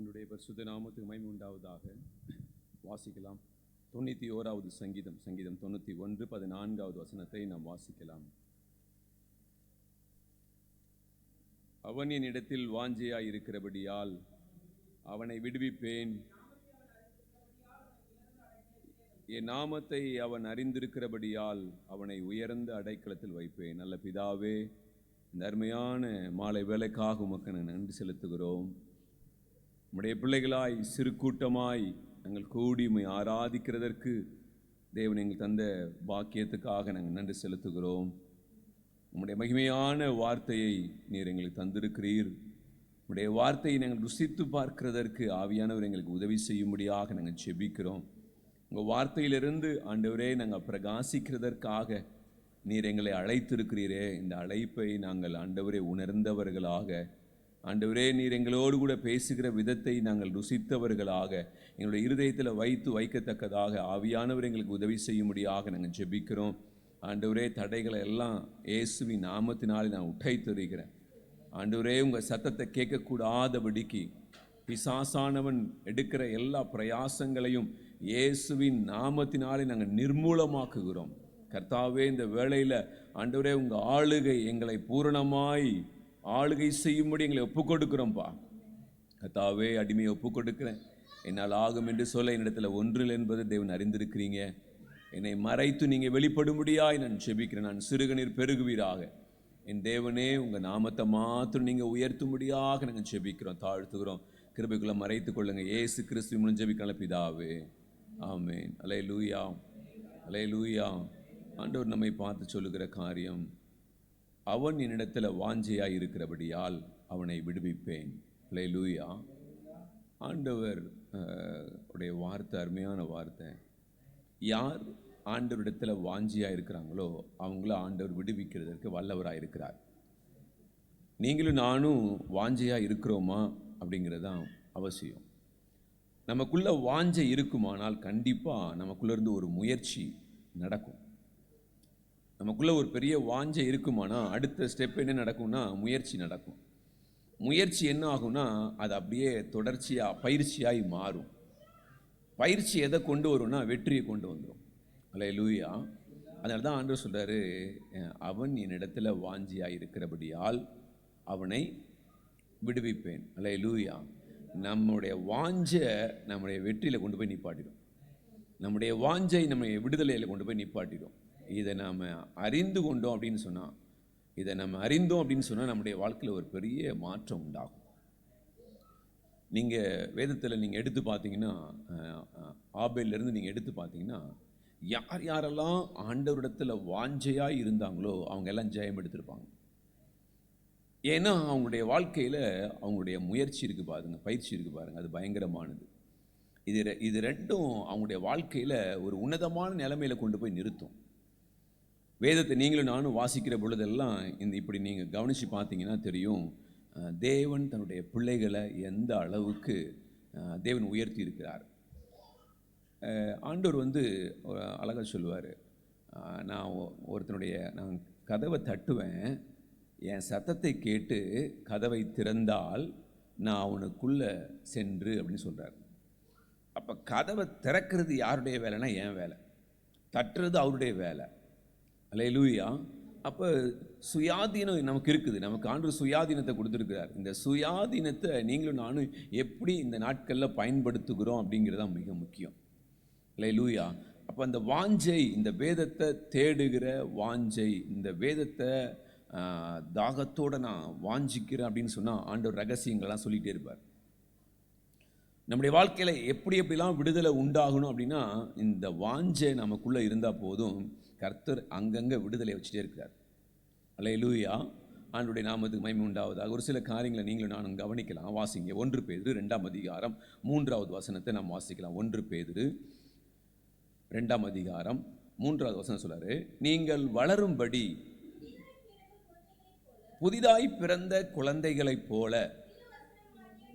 ஆண்டவருடைய பரிசுத்த நாமத்துக்கு மகிமை உண்டாவதாக. வாசிக்கலாம். 91வது சங்கீதம் 91:14 வசனத்தை நாம் வாசிக்கலாம். அவன் என் இடத்தில் வாஞ்சையாய் இருக்கிறபடியால் அவனை விடுவிப்பேன். என் நாமத்தை அவன் அறிந்திருக்கிறபடியால் அவனை உயர்ந்த அடைக்கலத்தில் வைப்பேன். நல்ல பிதாவே, இந்த அருமையான மாலை வேலைக்காக உமக்கு நன்றி செலுத்துகிறோம். நம்முடைய பிள்ளைகளாய் சிறு கூட்டமாய் நாங்கள் கூடி உம்மை ஆராதிக்கிறதற்கு தேவன் எங்கள் தந்த பாக்கியத்துக்காக நாங்கள் நன்றி செலுத்துகிறோம். உம்முடைய மகிமையான வார்த்தையை நீர் எங்களுக்கு தந்திருக்கிறீர். உம்முடைய வார்த்தையை நாங்கள் ருசித்து பார்க்கிறதற்கு ஆவியானவர் எங்களுக்கு உதவி செய்யும்படியாக நாங்கள் ஜெபிக்கிறோம். உங்கள் வார்த்தையிலிருந்து ஆண்டவரே நாங்கள் பிரகாசிக்கிறதற்காக நீர் எங்களை அழைத்திருக்கிறீரே. இந்த அழைப்பை நாங்கள் ஆண்டவரே உணர்ந்தவர்களாக, ஆண்டவரே நீர் எங்களோடு கூட பேசுகிற விதத்தை நாங்கள் ருசித்தவர்களாக, எங்களுடைய இருதயத்தில் வைக்கத்தக்கதாக ஆவியானவர் எங்களுக்கு உதவி செய்யும்படியாக நாங்கள் ஜெபிக்கிறோம். ஆண்டவரே, தடைகளை எல்லாம் இயேசுவின் நாமத்தினாலே நான் உடைத்தெறிகிறேன். ஆண்டவரே, உங்கள் சத்தத்தை கேட்கக்கூடாதபடிக்கு பிசாசானவன் எடுக்கிற எல்லா பிரயாசங்களையும் இயேசுவின் நாமத்தினாலே நாங்கள் நிர்மூலமாக்குகிறோம். கர்த்தாவே, இந்த வேளையில் ஆண்டவரே உங்கள் ஆளுகை எங்களை பூரணமாய் ஆளுகை செய்யும்படி எங்களை ஒப்புக் கொடுக்குறோம்ப்பா. கர்த்தாவே, அடிமையை ஒப்புக் கொடுக்குறேன். என்னால் ஆகும் என்று சொல்ல என்னிடத்தில் ஒன்றில் என்பது தேவன் அறிந்திருக்கிறீங்க. என்னை மறைத்து நீங்கள் வெளிப்படும்படியாய் நான் ஜெபிக்கிறேன். நான் சிறுகநீர் பெருகுவீராக. என் தேவனே, உங்கள் நாமத்தை மாத்திரம் நீங்கள் உயர்த்தும்படியாக நாங்கள் ஜெபிக்கிறோம், தாழ்த்துகிறோம். கிருபைக்குள்ளே மறைத்து கொள்ளுங்கள். இயேசு கிறிஸ்து மூலம் ஜெபிக்கலாம் பிதாவே, ஆமென். அல்லேலூயா, அல்லேலூயா. ஆண்டவர் நம்மை பார்த்து சொல்லுகிற காரியம், அவன் என்னிடத்தில் வாஞ்சையாய் இருக்கிறபடியால் அவனை விடுவிப்பேன். அல்லேலூயா. ஆண்டவர் உடைய வார்த்தை அருமையான வார்த்தை. யார் ஆண்டவரிடத்தில் வாஞ்சியாக இருக்கிறாங்களோ அவங்கள ஆண்டவர் விடுவிக்கிறதற்கு வல்லவராக இருக்கிறார். நீங்களும் நானும் வாஞ்சையாக இருக்கிறோமா அப்படிங்கிறதான் அவசியம். நமக்குள்ள வாஞ்சை இருக்குமானால் கண்டிப்பாக நமக்குள்ளேருந்து ஒரு முயற்சி நடக்கும். நமக்குள்ளே ஒரு பெரிய வாஞ்சை இருக்குமானா அடுத்த ஸ்டெப் என்ன நடக்கும்னா முயற்சி நடக்கும். முயற்சி என்ன ஆகும்னா அது அப்படியே தொடர்ச்சியாக பயிற்சியாகி மாறும். பயிற்சி எதை கொண்டு வரும்னா வெற்றியை கொண்டு வந்துடும். அல்லேலூயா. அதனால தான் ஆண்டவர் சொல்கிறாரு, அவன் என்னிடத்தில் வாஞ்சியாக இருக்கிறபடியால் அவனை விடுவிப்பேன். அல்லேலூயா. நம்முடைய வாஞ்சை நம்முடைய வெற்றியில் கொண்டு போய் நிப்பாட்டிடும். நம்முடைய வாஞ்சை நம்ம விடுதலையில் கொண்டு போய் நிப்பாட்டிடும். இதை நாம் அறிந்து கொண்டோம் அப்படின்னு சொன்னால், நம்முடைய வாழ்க்கையில் ஒரு பெரிய மாற்றம் உண்டாகும். நீங்கள் வேதத்தில் நீங்கள் எடுத்து பார்த்தீங்கன்னா, ஆபேலிருந்து நீங்கள் எடுத்து பார்த்தீங்கன்னா, யார் யாரெல்லாம் ஆண்டவரிடத்தில் வாஞ்சையாக இருந்தாங்களோ அவங்க எல்லாம் ஜெயம் எடுத்திருப்பாங்க. ஏன்னா அவங்களுடைய வாழ்க்கையில் அவங்களுடைய முயற்சி இருக்குது பாருங்க, பயிற்சி இருக்குது பாருங்கள், அது பயங்கரமானது. இது ரெண்டும் அவங்களுடைய வாழ்க்கையில் ஒரு உன்னதமான நிலைமையில் கொண்டு போய் நிறுத்தும். வேதத்தை நீங்களும் நானும் வாசிக்கிற பொழுதெல்லாம் இப்படி நீங்கள் கவனித்து பார்த்தீங்கன்னா தெரியும், தேவன் தன்னுடைய பிள்ளைகளை எந்த அளவுக்கு தேவன் உயர்த்தி இருக்கிறார். ஆண்டவர் அழகாக சொல்லுவார், நான் கதவை தட்டுவேன், என் சத்தத்தை கேட்டு கதவை திறந்தால் நான் அவனுக்குள்ளே சென்று அப்படின்னு சொல்கிறார். அப்போ கதவை திறக்கிறது யாருடைய வேலைன்னா என் வேலை, தட்டுறது அவருடைய வேலை. அல்லேலூயா. அப்போ சுயாதீனம் நமக்கு இருக்குது. நமக்கு ஆண்டவர் சுயாதீனத்தை கொடுத்துருக்கிறார். இந்த சுயாதீனத்தை நீங்களும் நானும் எப்படி இந்த நாட்களில் பயன்படுத்துகிறோம் அப்படிங்கிறது தான் மிக முக்கியம். அல்லேலூயா. அப்போ அந்த வாஞ்சை, இந்த வேதத்தை தேடுகிற வாஞ்சை, இந்த வேதத்தை தாகத்தோடு நான் வாஞ்சிக்கிறேன் அப்படின்னு சொன்னால் ஆண்டவர் ரகசியங்கள்லாம் சொல்லிகிட்டே இருப்பார். நம்முடைய வாழ்க்கையில் எப்படிலாம் விடுதலை உண்டாகணும் அப்படின்னா, இந்த வாஞ்சை நமக்குள்ளே இருந்தால் போதும். கர்த்தர் அங்கங்கே விடுதலை வச்சுட்டே இருக்கிறார். அல்லேலூயா. ஆண்டவருடைய நாமத்துக்கு மகிமை உண்டாவதாக. ஒரு சில காரியங்களை நீங்களும் நானும் கவனிக்கலாம். வாசிங்க. 1 பேதுரு 2ஆம் அதிகாரம் 3வது வசனத்தை நாம் வாசிக்கலாம். 1 பேதுரு 2ஆம் அதிகாரம் 3வது வசனம் சொல்றாரு, நீங்கள் வளரும்படி புதிதாய் பிறந்த குழந்தைகளைப் போல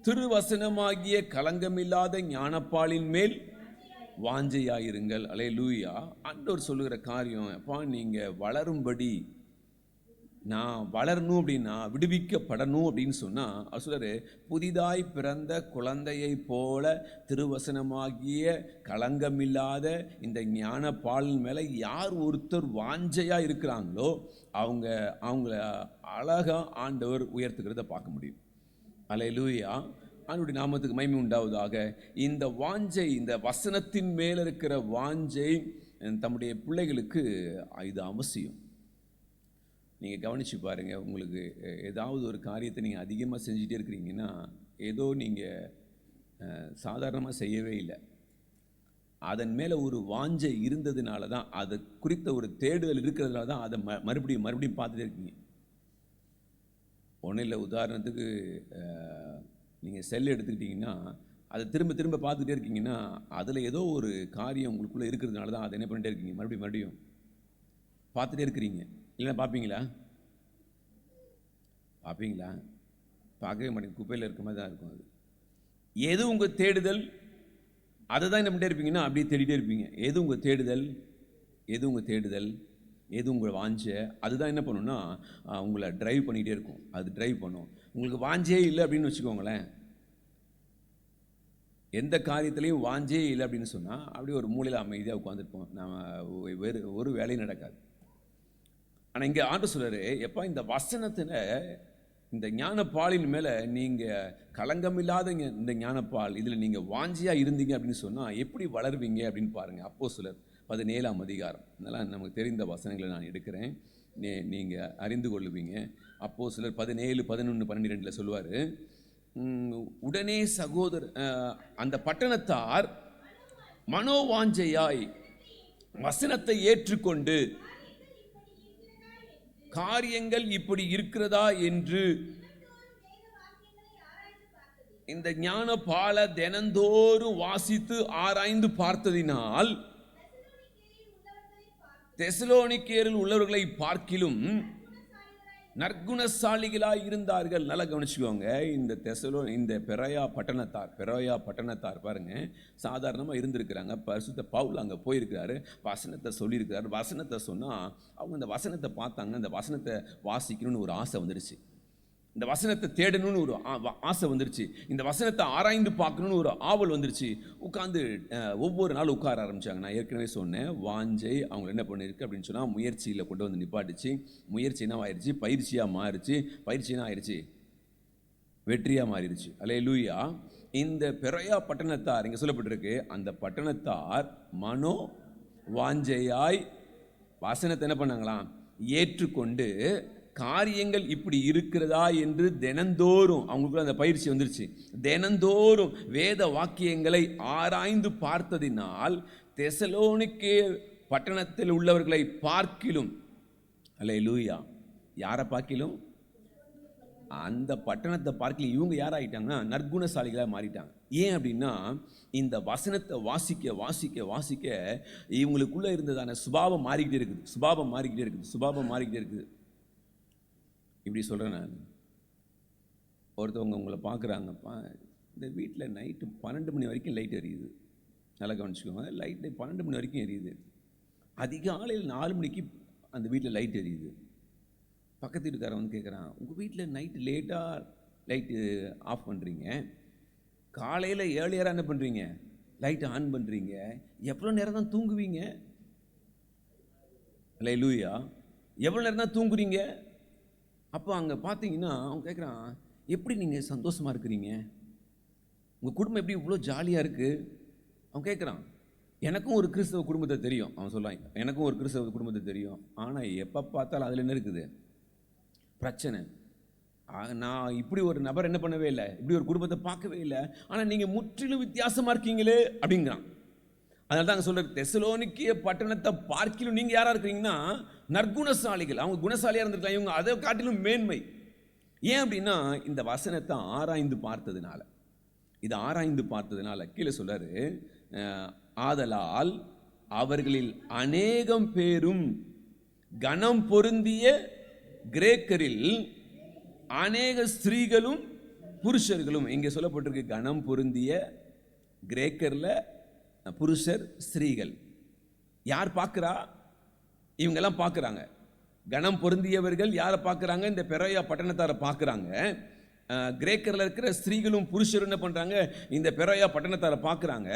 திருவசனமாகிய கலங்கமில்லாத ஞானப்பாலின் மேல் வாஞ்சையாயிருங்கள். அல்லேலூயா. ஆண்டவர் சொல்லுகிற காரியம், அப்பா நீங்கள் வளரும்படி நான் வளரணும் அப்படின்னா, விடுவிக்கப்படணும் அப்படின்னு சொன்னால் அவர் சொல்றாரு, புதிதாய் பிறந்த குழந்தையை போல திருவசனமாகிய களங்கமில்லாத இந்த ஞான பாலின் மேலே யார் ஒருத்தர் வாஞ்சையாக இருக்கிறாங்களோ அவங்கள அழகா ஆண்டவர் உயர்த்துக்கிறத பார்க்க முடியும். அல்லேலூயா, ஆண்டவருடைய நாமத்துக்கு மகிமை உண்டாவதாக. இந்த வாஞ்சை, இந்த வசனத்தின் மேலே இருக்கிற வாஞ்சை தம்முடைய பிள்ளைகளுக்கு இது அவசியம். நீங்கள் கவனித்து பாருங்கள், உங்களுக்கு ஏதாவது ஒரு காரியத்தை நீங்கள் அதிகமாக செஞ்சுட்டே இருக்கிறீங்கன்னா, ஏதோ நீங்கள் சாதாரணமாக செய்யவே இல்லை, அதன் மேலே ஒரு வாஞ்சை இருந்ததுனால தான், அது குறித்த ஒரு தேடுதல் இருக்கிறதுனால தான் அதை மறுபடியும் பார்த்துட்டே இருக்கீங்க. ஒன்றும் இல்லை, உதாரணத்துக்கு நீங்கள் செல் எடுத்துக்கிட்டிங்கன்னா, அதை திரும்ப பார்த்துட்டே இருக்கீங்கன்னா, அதில் ஏதோ ஒரு காரியம் உங்களுக்குள்ளே இருக்கிறதுனால தான் அதை என்ன பண்ணிட்டே இருக்கீங்க, மறுபடியும் பார்த்துட்டே இருக்கிறீங்க. இல்லைன்னா பார்ப்பீங்களா? பார்க்கவே மாட்டேங்க, குப்பையில் இருக்க மாதிரி தான் இருக்கும். அது எது உங்கள் தேடுதல், அதை தான் என்ன பண்ணிட்டே இருப்பீங்கன்னா அப்படியே தேடிட்டே இருப்பீங்க. எது உங்கள் தேடுதல், எது உங்கள் வாஞ்சை, அதுதான் என்ன பண்ணுன்னா உங்களை ட்ரைவ் பண்ணிகிட்டே இருக்கும். அது ட்ரைவ் பண்ணும். உங்களுக்கு வாஞ்சே இல்லை அப்படின்னு வச்சுக்கோங்களேன், எந்த காரியத்துலேயும் வாஞ்சே இல்லை அப்படின்னு சொன்னால் அப்படியே ஒரு மூலையில் அமைதியாக உட்காந்துருப்போம். வேறு ஒரு வேலையும் நடக்காது. ஆனால் இங்கே ஆண்டு சொல்கிறாரு, எப்போ இந்த வசனத்தில் இந்த ஞானப்பாலின் மேலே நீங்கள் களங்கமில்லாத இந்த ஞானப்பால் இதில் நீங்கள் வாஞ்சியாக இருந்தீங்க அப்படின்னு சொன்னால் எப்படி வளருவீங்க அப்படின்னு பாருங்கள். அப்போஸ்தலர் 17ஆம் அதிகாரம், இதெல்லாம் நமக்கு தெரிந்த வசனங்களை நான் எடுக்கிறேன், நீங்கள் அறிந்து கொள்ளுவீங்க. அப்போஸ்தலர் 17, 11, 12 சொல்லுவார், உடனே அந்த பட்டணத்தார் மனோவாஞ்சையாய் வசனத்தை ஏற்றுக்கொண்டு காரியங்கள் இப்படி இருக்கிறதா என்று இந்த ஞான பால தினந்தோறும் வாசித்து ஆராய்ந்து பார்த்ததினால் தெசலோனிக்கேயரில் உள்ளவர்களை பார்க்கிலும் நற்குணசாலிகளாய் இருந்தார்கள். நல்லா கவனிச்சுக்கோங்க, இந்த பெரோயா பட்டணத்தார் பாருங்க, சாதாரணமாக இருந்திருக்கிறாங்க. பரிசுத்த பவுல் அங்கே போயிருக்கிறாரு, வசனத்தை சொல்லியிருக்கிறாரு. வசனத்தை சொன்னால் அவங்க அந்த வசனத்தை பார்த்தாங்க, அந்த வசனத்தை வாசிக்கணும்னு ஒரு ஆசை வந்துடுச்சு, இந்த வசனத்தை தேடணும்னு ஒரு ஆசை வந்துருச்சு, இந்த வசனத்தை ஆராய்ந்து பார்க்கணுன்னு ஒரு ஆவல் வந்துருச்சு. உட்காந்து ஒவ்வொரு நாள் உட்கார ஆரம்பித்தாங்க. நான் ஏற்கனவே சொன்னேன், வாஞ்சை அவங்க என்ன பண்ணியிருக்கு அப்படின்னு சொன்னால் முயற்சியில் கொண்டு வந்து நிப்பாட்டுச்சு. முயற்சி என்ன ஆயிடுச்சு, பயிற்சியாக மாறிடுச்சு. பயிற்சி என்ன ஆயிடுச்சு, வெற்றியாக மாறிடுச்சு. அல்லேலூயா. இந்த பெரோயா பட்டணத்தார் இங்கே சொல்லப்பட்டிருக்கு, அந்த பட்டணத்தார் மனோ வாஞ்சையாய் வசனத்தை என்ன பண்ணாங்களாம், ஏற்றுக்கொண்டு காரியங்கள் இப்படி இருக்கிறதா என்று தினந்தோறும் அவங்களுக்குள்ள அந்த பயிற்சி வந்துருச்சு. தினந்தோறும் வேத வாக்கியங்களை ஆராய்ந்து பார்த்ததினால் தெசலோனிக்கே பட்டணத்தில் உள்ளவர்களை பார்க்கிலும், அல்லேலூயா, யாரை பார்க்கிலும், அந்த பட்டணத்தை பார்க்கல இவங்க யாராயிட்டாங்கன்னா நற்குணசாலிகளாக மாறிட்டாங்க. ஏன் அப்படின்னா இந்த வசனத்தை வாசிக்க வாசிக்க வாசிக்க இவங்களுக்குள்ள இருந்ததான சுபாவம் மாறிக்கிட்டே இருக்குது. இப்படி சொல்கிறேன் நான், ஒருத்தவங்க உங்களை பார்க்குறாங்கப்பா, இந்த வீட்டில் நைட்டு 12 மணி வரைக்கும் லைட் எரியுது. நல்லா கவனிச்சுக்கோங்க, லைட்டு 12 மணி வரைக்கும் எரியுது. அதிகாலையில் 4 மணிக்கு அந்த வீட்டில் லைட் எரியுது. பக்கத்து வீட்டுக்காரன் வந்து கேட்குறான், உங்கள் வீட்டில் நைட்டு லேட்டாக லைட்டு ஆஃப் பண்ணுறீங்க, காலையில் ஏர்லியராக என்ன பண்ணுறீங்க, லைட்டை ஆன் பண்ணுறீங்க, எவ்வளோ நேரம் தான் தூங்குவீங்க? அல்லேலூயா. எவ்வளோ நேரம் தான் தூங்குறீங்க? அப்போ அங்கே பார்த்தீங்கன்னா அவன் கேட்குறான், எப்படி நீங்கள் சந்தோஷமாக இருக்கிறீங்க, உங்கள் குடும்பம் எப்படி இவ்வளோ ஜாலியாக இருக்குது? அவன் கேட்குறான், எனக்கும் ஒரு கிறிஸ்தவ குடும்பத்தை தெரியும். அவன் சொல்லுவான், எனக்கும் ஒரு கிறிஸ்தவ குடும்பத்தை தெரியும், ஆனால் எப்போ பார்த்தாலும் அதில் என்ன இருக்குது, பிரச்சனை. நான் இப்படி ஒரு நபர் என்ன பண்ணவே இல்லை, இப்படி ஒரு குடும்பத்தை பார்க்கவே இல்லை, ஆனால் நீங்கள் முற்றிலும் வித்தியாசமாக இருக்கீங்களே அப்படிங்கிறான். அதனால தான் அங்கே சொல்கிற தெசலோனிக்கே பட்டணத்தை பார்க்கிலும் நீங்கள் யாராக இருக்கிறீங்கன்னா நற்குணசாலிகள். அவங்க குணசாலியாக இருந்திருக்கலாம், இவங்க அதை காட்டிலும் மேன்மை. ஏன் அப்படின்னா இந்த வசனத்தை ஆராய்ந்து பார்த்ததுனால கீழே சொல்றாரு, ஆதலால் அவர்களில் அநேகம் பேரும் கனம் பொருந்திய கிரேக்கரில் அநேக ஸ்திரீகளும் புருஷர்களும். இங்கே சொல்லப்பட்டிருக்கு கனம் பொருந்திய கிரேக்கரில் புருஷர் ஸ்திரீகள். யார் பார்க்குறா? இவங்கெல்லாம் பார்க்குறாங்க. கனம் பொருந்தியவர்கள் யாரை பார்க்குறாங்க? இந்த பெரோயா பட்டணத்தாரை பார்க்குறாங்க. கிரேக்கரில் இருக்கிற ஸ்திரீகளும் புருஷரும் என்ன பண்ணுறாங்க? இந்த பெரோயா பட்டணத்தாரை பார்க்குறாங்க.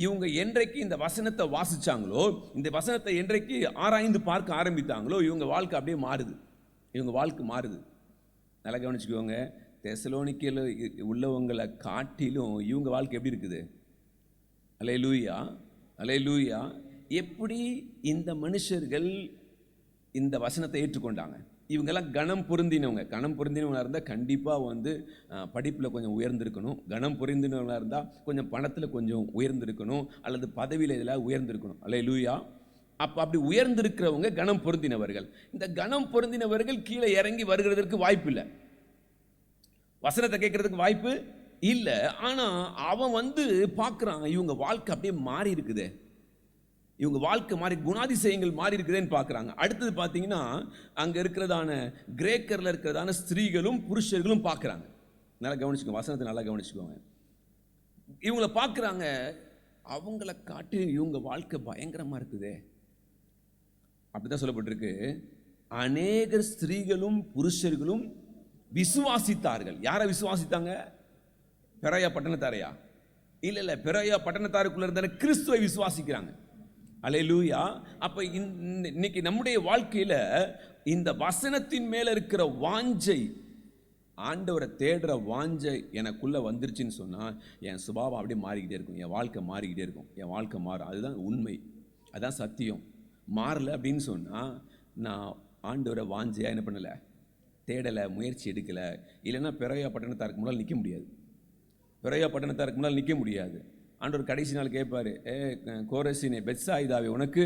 இவங்க என்றைக்கு இந்த வசனத்தை வாசித்தாங்களோ, இந்த வசனத்தை என்றைக்கு ஆராய்ந்து பார்க்க ஆரம்பித்தாங்களோ, இவங்க வாழ்க்கை அப்படியே மாறுது. இவங்க வாழ்க்கை மாறுது. நல்லா கவனிச்சுக்கோங்க. தெசலோனிக்கேல உள்ளவங்களை காட்டிலும் இவங்க வாழ்க்கை எப்படி இருக்குது? அல்லேலூயா, அல்லேலூயா. எப்படி இந்த மனுஷர்கள் இந்த வசனத்தை ஏற்றுக்கொண்டாங்க? இவங்கெல்லாம் கனம் பொருந்தினவங்க. கனம் பொருந்தினவங்களாக இருந்தால் கண்டிப்பாக படிப்பில் கொஞ்சம் உயர்ந்திருக்கணும். கனம் பொருந்தினவங்களாக இருந்தால் கொஞ்சம் பணத்தில் கொஞ்சம் உயர்ந்திருக்கணும், அல்லது பதவியில் இதில் உயர்ந்திருக்கணும். அல்லேலூயா. அப்படி உயர்ந்திருக்கிறவங்க கனம் பொருந்தினவர்கள். இந்த கனம் பொருந்தினவர்கள் கீழே இறங்கி வருகிறதுக்கு வாய்ப்பு இல்லை, வசனத்தை கேட்கறதுக்கு வாய்ப்பு இல்லை. ஆனால் அவன் பார்க்குறான், இவங்க வாழ்க்கை அப்படியே மாறி இருக்குது, இவங்க வாழ்க்கை மாறி, குணாதிசயங்கள் மாறி இருக்குதுன்னு பார்க்குறாங்க. அடுத்தது பார்த்தீங்கன்னா, அங்கே இருக்கிறதான கிரேக்கரில் இருக்கிறதான ஸ்திரீகளும் புருஷர்களும் பார்க்குறாங்க. நல்லா கவனிச்சுக்கோங்க, வசனத்தை நல்லா கவனிச்சுக்கோங்க. இவங்களை பார்க்குறாங்க, அவங்கள காட்டி இவங்க வாழ்க்கை பயங்கரமாக இருக்குது. அப்படிதான் சொல்லப்பட்டிருக்கு. அநேக ஸ்திரீகளும் புருஷர்களும் விசுவாசித்தார்கள். யாரை விசுவாசித்தாங்க? பெரோயா பட்டணத்தாரையா? இல்லை, பெரோயா பட்டணத்தாருக்குள்ள இருந்த கிறிஸ்துவை விசுவாசிக்கிறாங்க. அல்லேலூயா. அப்ப இன்னைக்கு நம்முடைய வாழ்க்கையில இந்த வசனத்தின் மேல இருக்கிற வாஞ்சை, ஆண்டவரை தேடுற வாஞ்சை எனக்குள்ள வந்துருச்சுன்னு சொன்னா, என் சுபாவம் அப்படியே மாறிக்கிட்டே இருக்கும், என் வாழ்க்கை மாறிக்கிட்டே இருக்கும், என் வாழ்க்கை மாறும். அதுதான் உண்மை, அதுதான் சத்தியம். மாறல அப்படின்னு சொன்னா, நான் ஆண்டவரை வாஞ்சையா என்ன பண்ணல, தேடலை, முயற்சி எடுக்கலை. இல்லைன்னா பெரோயா பட்டணத்தாருக்கு முன்னால் நிற்க முடியாது, பெரோயா பட்டணத்தாருக்கு முன்னால் நிற்க முடியாது. ஆண்டவர் கடைசி நாள் கேட்பாரு, கோரசினே, பெத்சாயிதாவே, உனக்கு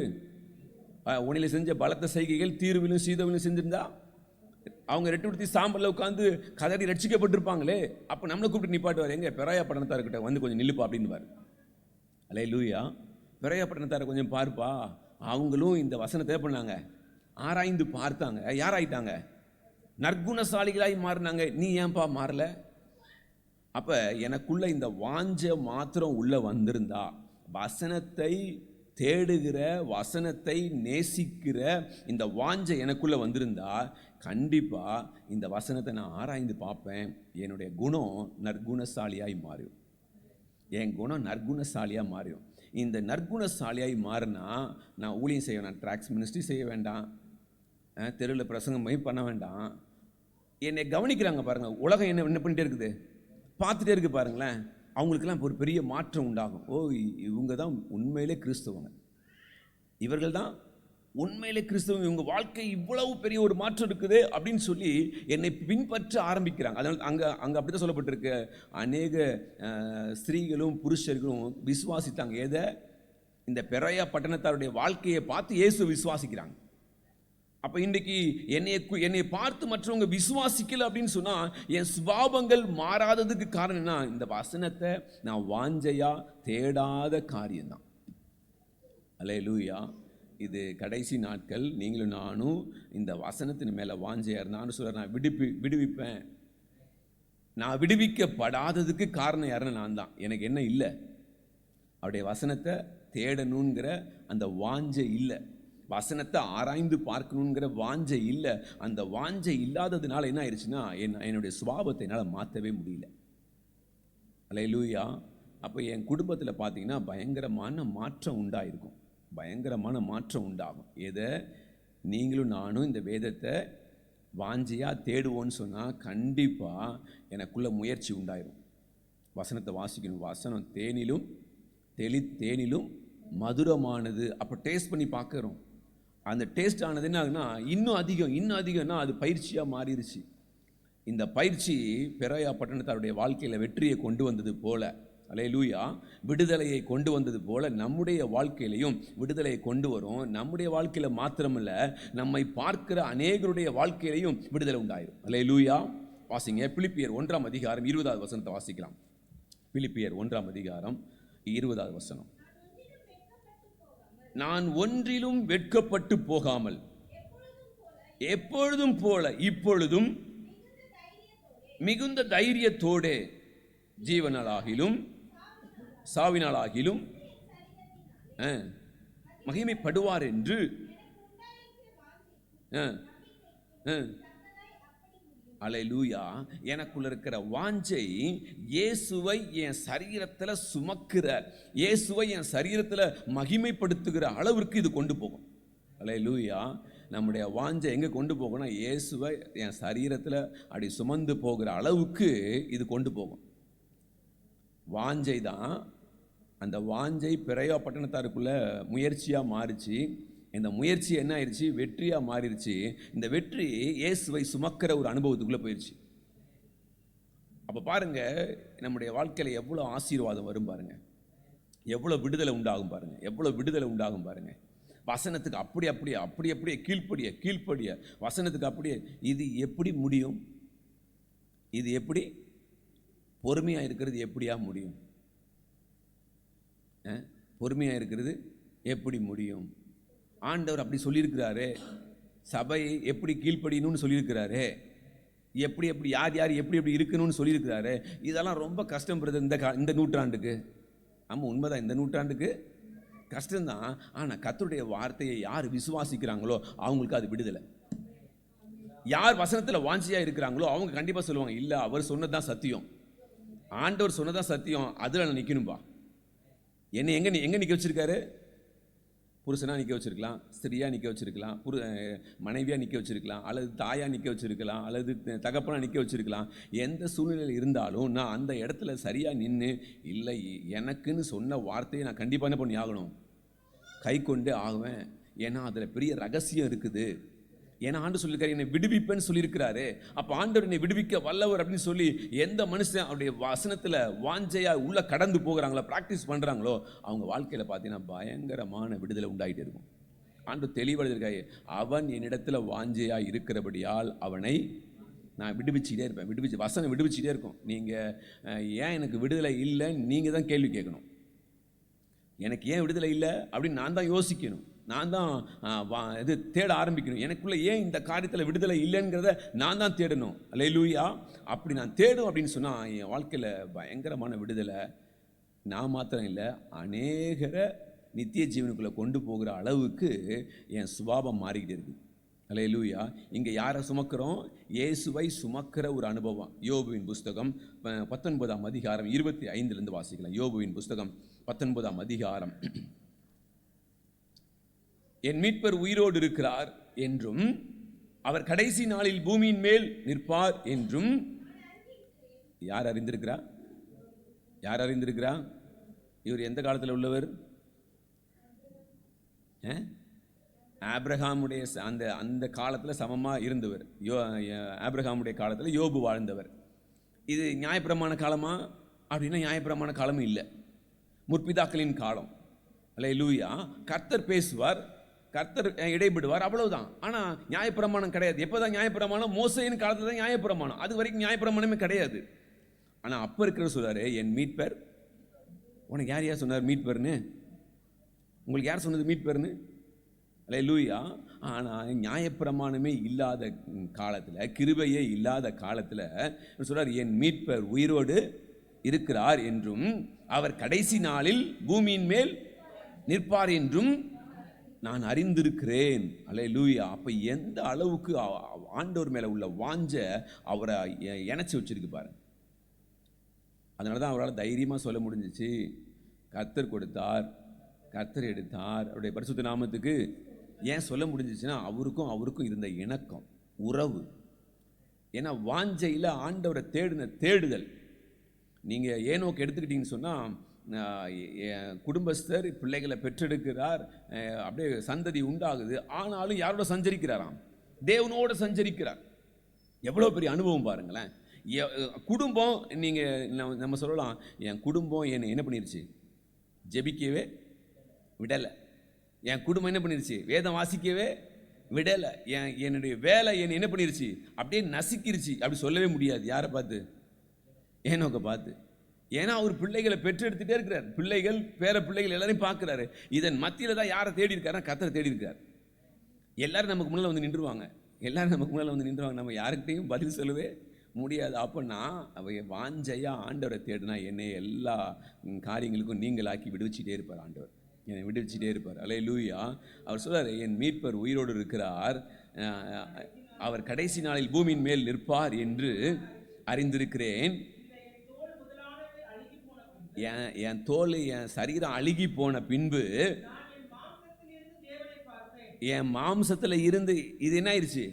உன்னில செஞ்ச பலத்த செய்கைகள் தீருவிலும் சீதோவிலும் செஞ்சிருந்தா அவங்க ரெட்டு சாம்பலில் உட்காந்து கதறி ரட்சிக்கப்பட்டிருப்பாங்களே. அப்போ நம்மளை கூப்பிட்டு நிப்பாட்டுவார், எங்க பெரோயா பட்டணத்தார்கிட்ட கொஞ்சம் நில்லுப்பா அப்படின்னுவார். அல்லேலூயா. பெரோயா பட்டணத்தாரை கொஞ்சம் பார்ப்பா. அவங்களும் இந்த வசனத்தை பண்ணாங்க, ஆராய்ந்து பார்த்தாங்க. யாராயிட்டாங்க? நற்குணசாலிகளாய் மாறினாங்க. நீ ஏன்பா மாறல? அப்ப எனக்குள்ள இந்த வாஞ்ச மாத்திரம் உள்ள வந்திருந்தா, வசனத்தை தேடுகிற, வசனத்தை நேசிக்கிற இந்த வாஞ்சை எனக்குள்ள வந்திருந்தா, கண்டிப்பா இந்த வசனத்தை நான் ஆராய்ந்து பார்ப்பேன். என்னுடைய குணம் நற்குணசாலியாய் மாறும், என் குணம் நற்குணசாலியா மாறும். இந்த நற்குணசாலியாய் மாறினா நான் ஊழியம் செய்ய வேண்டாம், ட்ராக்ஸ் மினிஸ்ட்ரி செய்ய வேண்டாம், தெருவில் பிரசங்கம் பண்ண வேண்டாம். என்னை கவனிக்கிறாங்க பாருங்க, உலகம் என்ன பண்ணிட்டே இருக்குது, பார்த்துட்டே இருக்கு பாருங்களேன். அவங்களுக்கெல்லாம் ஒரு பெரிய மாற்றம் உண்டாகும். ஓ, இவங்க தான் உண்மையிலே கிறிஸ்தவங்க, இவர்கள் தான் உண்மையிலே கிறிஸ்தவங்க, இவங்க வாழ்க்கை இவ்வளவு பெரிய ஒரு மாற்றம் இருக்குது அப்படின்னு சொல்லி என்னை பின்பற்ற ஆரம்பிக்கிறாங்க. அதனால அங்கே அப்படிதான் சொல்லப்பட்டிருக்கு, அநேக ஸ்திரீகளும் புருஷர்களும் விசுவாசித்தாங்க. எதை? இந்த பெரோயா பட்டணத்தாருடைய வாழ்க்கையை பார்த்து இயேசு விசுவாசிக்கிறாங்க. அப்போ இன்றைக்கி என்னை பார்த்து மற்றவங்க விசுவாசிக்கல அப்படின்னு சொன்னால், என் சுபாவங்கள் மாறாததுக்கு காரணம் என்ன? இந்த வசனத்தை நான் வாஞ்சையா தேடாத காரியம்தான். அல்லேலூயா. இது கடைசி நாட்கள். நீங்களும் நானும் இந்த வசனத்தின் மேலே வாஞ்சையா இருந்தான்னு சொல்ல, நான் விடுவிப்பேன். நான் விடுவிக்கப்படாததுக்கு காரணம் யாருன்னு நான் தான். எனக்கு என்ன இல்லை? அவருடைய வசனத்தை தேடணுங்கிற அந்த வாஞ்சை இல்லை, வசனத்தை ஆராய்ந்து பார்க்கணுங்கிற வாஞ்சை இல்லை. அந்த வாஞ்சை இல்லாததுனால என்ன ஆயிடுச்சுன்னா, என்னுடைய சுபாவத்தை என்னால் மாற்றவே முடியல. அல்லேலூயா. அப்போ என் குடும்பத்தில் பார்த்தீங்கன்னா பயங்கரமான மாற்றம் உண்டாயிருக்கும், பயங்கரமான மாற்றம் உண்டாகும். எதை? நீங்களும் நானும் இந்த வேதத்தை வாஞ்சையாக தேடுவோன்னு சொன்னால் கண்டிப்பாக எனக்குள்ள முயற்சி உண்டாயிரும். வசனத்தை வாசிக்கணும். வசனம் தேனிலும் மதுரமானது. அப்போ டேஸ்ட் பண்ணி பார்க்குறோம். அந்த டேஸ்ட் ஆனது என்ன ஆகுனா, இன்னும் அதிகம்னா அது பயிற்சியாக மாறிடுச்சு. இந்த பயிற்சி பெரோயா பட்டணத்தாருடைய வாழ்க்கையில் வெற்றியை கொண்டு வந்தது போல, அல்லேலூயா, விடுதலையை கொண்டு வந்தது போல நம்முடைய வாழ்க்கையிலையும் விடுதலையை கொண்டு வரும். நம்முடைய வாழ்க்கையில் மாத்திரமல்ல, நம்மை பார்க்கிற அநேகருடைய வாழ்க்கையிலையும் விடுதலை உண்டாயிரும். அல்லேலூயா. வாசிங்க, பிலிப்பியர் 1ஆம் அதிகாரம் 20வது வசனத்தை வாசிக்கலாம். பிலிப்பியர் 1ஆம் அதிகாரம் 20வது வசனம். நான் ஒன்றிலும் வெட்கப்பட்டு போகாமல் எப்பொழுதும் போல இப்பொழுதும் மிகுந்த தைரியத்தோடு ஜீவனாலாகிலும் சாவினாலாகிலும் மகிமைப்படுவார் என்று அல்லேலூயா. எனக்குள்ள இருக்கிற வாஞ்சை இயேசுவை என் சரீரத்தில் சுமக்கிற, இயேசுவை என் சரீரத்தில் மகிமைப்படுத்துகிற அளவிற்கு இது கொண்டு போகும். அல்லேலூயா. நம்முடைய வாஞ்சை எங்கே கொண்டு போகணும்? இயேசுவை என் சரீரத்தில் அப்படி சுமந்து போகிற அளவுக்கு இது கொண்டு போகும். வாஞ்சை தான். அந்த வாஞ்சை பிரயா பட்டணத்தாருக்குள்ள முயற்சியாக மாறிச்சு. இந்த முயற்சி என்ன ஆயிடுச்சு? வெற்றியாக மாறிடுச்சு. இந்த வெற்றி இயேசுவை சுமக்கிற ஒரு அனுபவத்துக்குள்ளே போயிடுச்சு. அப்போ பாருங்க, நம்முடைய வாழ்க்கையில் எவ்வளோ ஆசீர்வாதம் வரும் பாருங்க, எவ்வளோ விடுதலை உண்டாகும் பாருங்க, எவ்வளோ விடுதலை உண்டாகும் பாருங்க. வசனத்துக்கு அப்படி அப்படியே அப்படி அப்படியே கீழ்ப்படிய கீழ்ப்படிய வசனத்துக்கு அப்படியே. இது எப்படி முடியும்? இது எப்படி பொறுமையாக இருக்கிறது எப்படியா முடியும்? பொறுமையாக இருக்கிறது எப்படி முடியும்? ஆண்டவர் அப்படி சொல்லியிருக்கிறாரு. சபை எப்படி கீழ்ப்படியணும்னு சொல்லியிருக்கிறாரு. எப்படி எப்படி யார் யார் எப்படி எப்படி இருக்கணும்னு சொல்லியிருக்கிறாரு. இதெல்லாம் ரொம்ப கஷ்டம் பிரதர் இந்த நூற்றாண்டுக்கு. ஆமாம், உண்மைதான், இந்த நூற்றாண்டுக்கு கஷ்டம்தான். ஆனால் கர்த்தருடைய வார்த்தையை யார் விசுவாசிக்கிறாங்களோ அவங்களுக்கு அது விடுதலை. யார் வசனத்தில் வாஞ்சியாக இருக்கிறாங்களோ அவங்க கண்டிப்பாக சொல்லுவாங்க, இல்லை அவர் சொன்னதான் சத்தியம், ஆண்டவர் சொன்னதான் சத்தியம், அதில் நான் நிற்கணும்பா. என்னை எங்கே நிற்க வச்சிருக்காரு? புருஷனாக நிற்க வச்சிருக்கலாம், ஸ்திரியாக நிற்க வச்சிருக்கலாம், மனைவியாக நிற்க வச்சிருக்கலாம், அல்லது தாயாக நிற்க வச்சிருக்கலாம், அல்லது தகப்பனாக நிற்க வச்சிருக்கலாம். எந்த சூழ்நிலையில் இருந்தாலும் நான் அந்த இடத்துல சரியாக நின்று, இல்லை எனக்குன்னு சொன்ன வார்த்தையை நான் கண்டிப்பாக என்ன பண்ணி ஆகணும்? கை கொண்டு ஆகுவேன். ஏன்னா அதில் பெரிய ரகசியம் இருக்குது. ஏன்னா ஆண்டு சொல்லியிருக்காரு, என்னை விடுவிப்பேன்னு சொல்லியிருக்கிறாரு. அப்போ ஆண்டவர் என்னை விடுவிக்க வல்லவர் அப்படின்னு சொல்லி எந்த மனுஷன் அவருடைய வசனத்தில் வாஞ்சையாக உள்ள கடந்து போகிறாங்களோ, ப்ராக்டிஸ் பண்ணுறாங்களோ, அவங்க வாழ்க்கையில் பார்த்தீங்கன்னா பயங்கரமான விடுதலை உண்டாகிட்டே இருக்கும். ஆண்டவர் தெளிவாக இருக்காரு, அவன் என்னிடத்தில் வாஞ்சையாக இருக்கிறபடியால் அவனை நான் விடுவிச்சிட்டே இருப்பேன். வசனம் விடுவிச்சிட்டே இருக்கும். நீங்கள் ஏன் எனக்கு விடுதலை இல்லைன்னு நீங்கள் தான் கேள்வி கேட்கணும். எனக்கு ஏன் விடுதலை இல்லை அப்படின்னு நான் தான் யோசிக்கணும். நான் தான் இது தேட ஆரம்பிக்கணும். எனக்குள்ளே ஏன் இந்த காரியத்தில் விடுதலை இல்லைங்கிறத நான் தான் தேடணும். அல்லேலூயா. அப்படி நான் தேடும் அப்படின்னு சொன்னால் என் வாழ்க்கையில் பயங்கரமான விடுதலை. நான் மாத்திரம் இல்லை, அநேகரை நித்திய ஜீவனுக்குள்ளே கொண்டு போகிற அளவுக்கு என் சுபாவம் மாறிக்கிட்டே இருக்குது. அல்லேலூயா. இங்கே யாரை சுமக்கிறோம்? இயேசுவை சுமக்கிற ஒரு அனுபவம். யோபுவின் புஸ்தகம் 19ஆம் அதிகாரம் 25 வாசிக்கலாம். யோபுவின் புஸ்தகம் 19ஆம் அதிகாரம். என் மீட்பர் உயிரோடு இருக்கிறார் என்றும் அவர் கடைசி நாளில் பூமியின் மேல் நிற்பார் என்றும் யார் அறிந்திருக்கிறா? யார் அறிந்திருக்கிறா? இவர் எந்த காலத்தில் உள்ளவர்? ஆபிரகாமுடைய அந்த காலத்தில் சமமாக இருந்தவர். ஆபிரகாமுடைய காலத்தில் யோபு வாழ்ந்தவர். இது நியாயப்பிரமாண காலமா அப்படின்னா நியாயப்பிரமாண காலமும் இல்லை, முற்பிதாக்களின் காலம். அல்லேலூயா. கர்த்தர் பேசுவார், கர்த்தர் இடைபடுவார், அவ்வளவுதான். ஆனால் நியாயப்பிரமாணம் கிடையாது. எப்போதான் நியாயப்பிரமாணம்? மோசேயின் காலத்தில் தான் நியாயப்பிரமாணம். அது வரைக்கும் நியாயப்பிரமாணமே கிடையாது. ஆனால் அப்போ இருக்கிற சொல்றாரு, என் மீட்பர். உனக்கு யார் சொன்னார் மீட்பர்னு? உங்களுக்கு யார் சொன்னது மீட்பர்னு? அல்லேலூயா. ஆனால் நியாயப்பிரமாணமே இல்லாத காலத்தில், கிருபையே இல்லாத காலத்தில் சொல்றார், என் மீட்பர் உயிரோடு இருக்கிறார் என்றும் அவர் கடைசி நாளில் பூமியின் மேல் நிற்பார் என்றும் நான் அறிந்திருக்கிறேன். அல்லேலூயா. அப்போ எந்த அளவுக்கு ஆண்டவர் மேலே உள்ள வாஞ்ச அவரை இணைச்சி வச்சிருக்கு பாருங்க. அதனால தான் அவரால் தைரியமாக சொல்ல முடிஞ்சிச்சு, கர்த்தர் கொடுத்தார், கர்த்தர் எடுத்தார். அவருடைய பரிசுத்த நாமத்துக்கு ஏன் சொல்ல முடிஞ்சிச்சுன்னா அவருக்கும் இருந்த இணக்கம், உறவு. ஏன்னா வாஞ்சையில் ஆண்டவரை தேடுதல். நீங்கள் ஏனோக்கு எடுத்துக்கிட்டீங்கன்னு சொன்னால், குடும்பஸ்தர் பிள்ளைகளை பெற்றெடுக்கிறார், அப்படியே சந்ததி உண்டாகுது. ஆனாலும் யாரோட சஞ்சரிக்கிறாராம்? தேவனோட சஞ்சரிக்கிறார். எவ்வளோ பெரிய அனுபவம் பாருங்களேன். குடும்பம், நீங்கள் நம்ம சொல்லலாம், என் குடும்பம் என்னை என்ன பண்ணிருச்சு? ஜெபிக்கவே விடலை. என் குடும்பம் என்ன பண்ணிருச்சு? வேதம் வாசிக்கவே விடலை. என்னுடைய வேலை என்னை என்ன பண்ணிருச்சு? அப்படியே நசுக்கிருச்சு. அப்படி சொல்லவே முடியாது. யாரை பார்த்து? ஏனோக்கை பார்த்து. ஏன்னா அவர் பிள்ளைகளை பெற்றெடுத்துட்டே இருக்கிறார். பிள்ளைகள், பேர பிள்ளைகள் எல்லாரையும் பார்க்குறாரு. இதன் மத்தியில் தான் யாரை தேடி இருக்காருன்னா கர்த்தரை தேடி இருக்கார். எல்லாரும் நமக்கு முன்னால் வந்து நின்றுவாங்க. நம்ம யாருக்கிட்டையும் பதில் சொல்லவே முடியாது. அப்போனா அவைய வாஞ்சையா ஆண்டவரை தேடினா என்னை எல்லா காரியங்களுக்கும் நீங்களாக்கி விடுவிச்சிட்டே இருப்பார். ஆண்டவர் என்னை விடுவிச்சிட்டே இருப்பார். அல்லேலூயா. அவர் சொல்றாரு, என் மீட்பர் உயிரோடு இருக்கிறார். அவர் கடைசி நாளில் பூமியின் மேல் நிற்பார் என்று அறிந்திருக்கிறேன். என் தோல் என் சரீரம் அழுகி போன பின்பு என் மாம்சத்துல இருந்து இது என்ன ஆயிடுச்சு,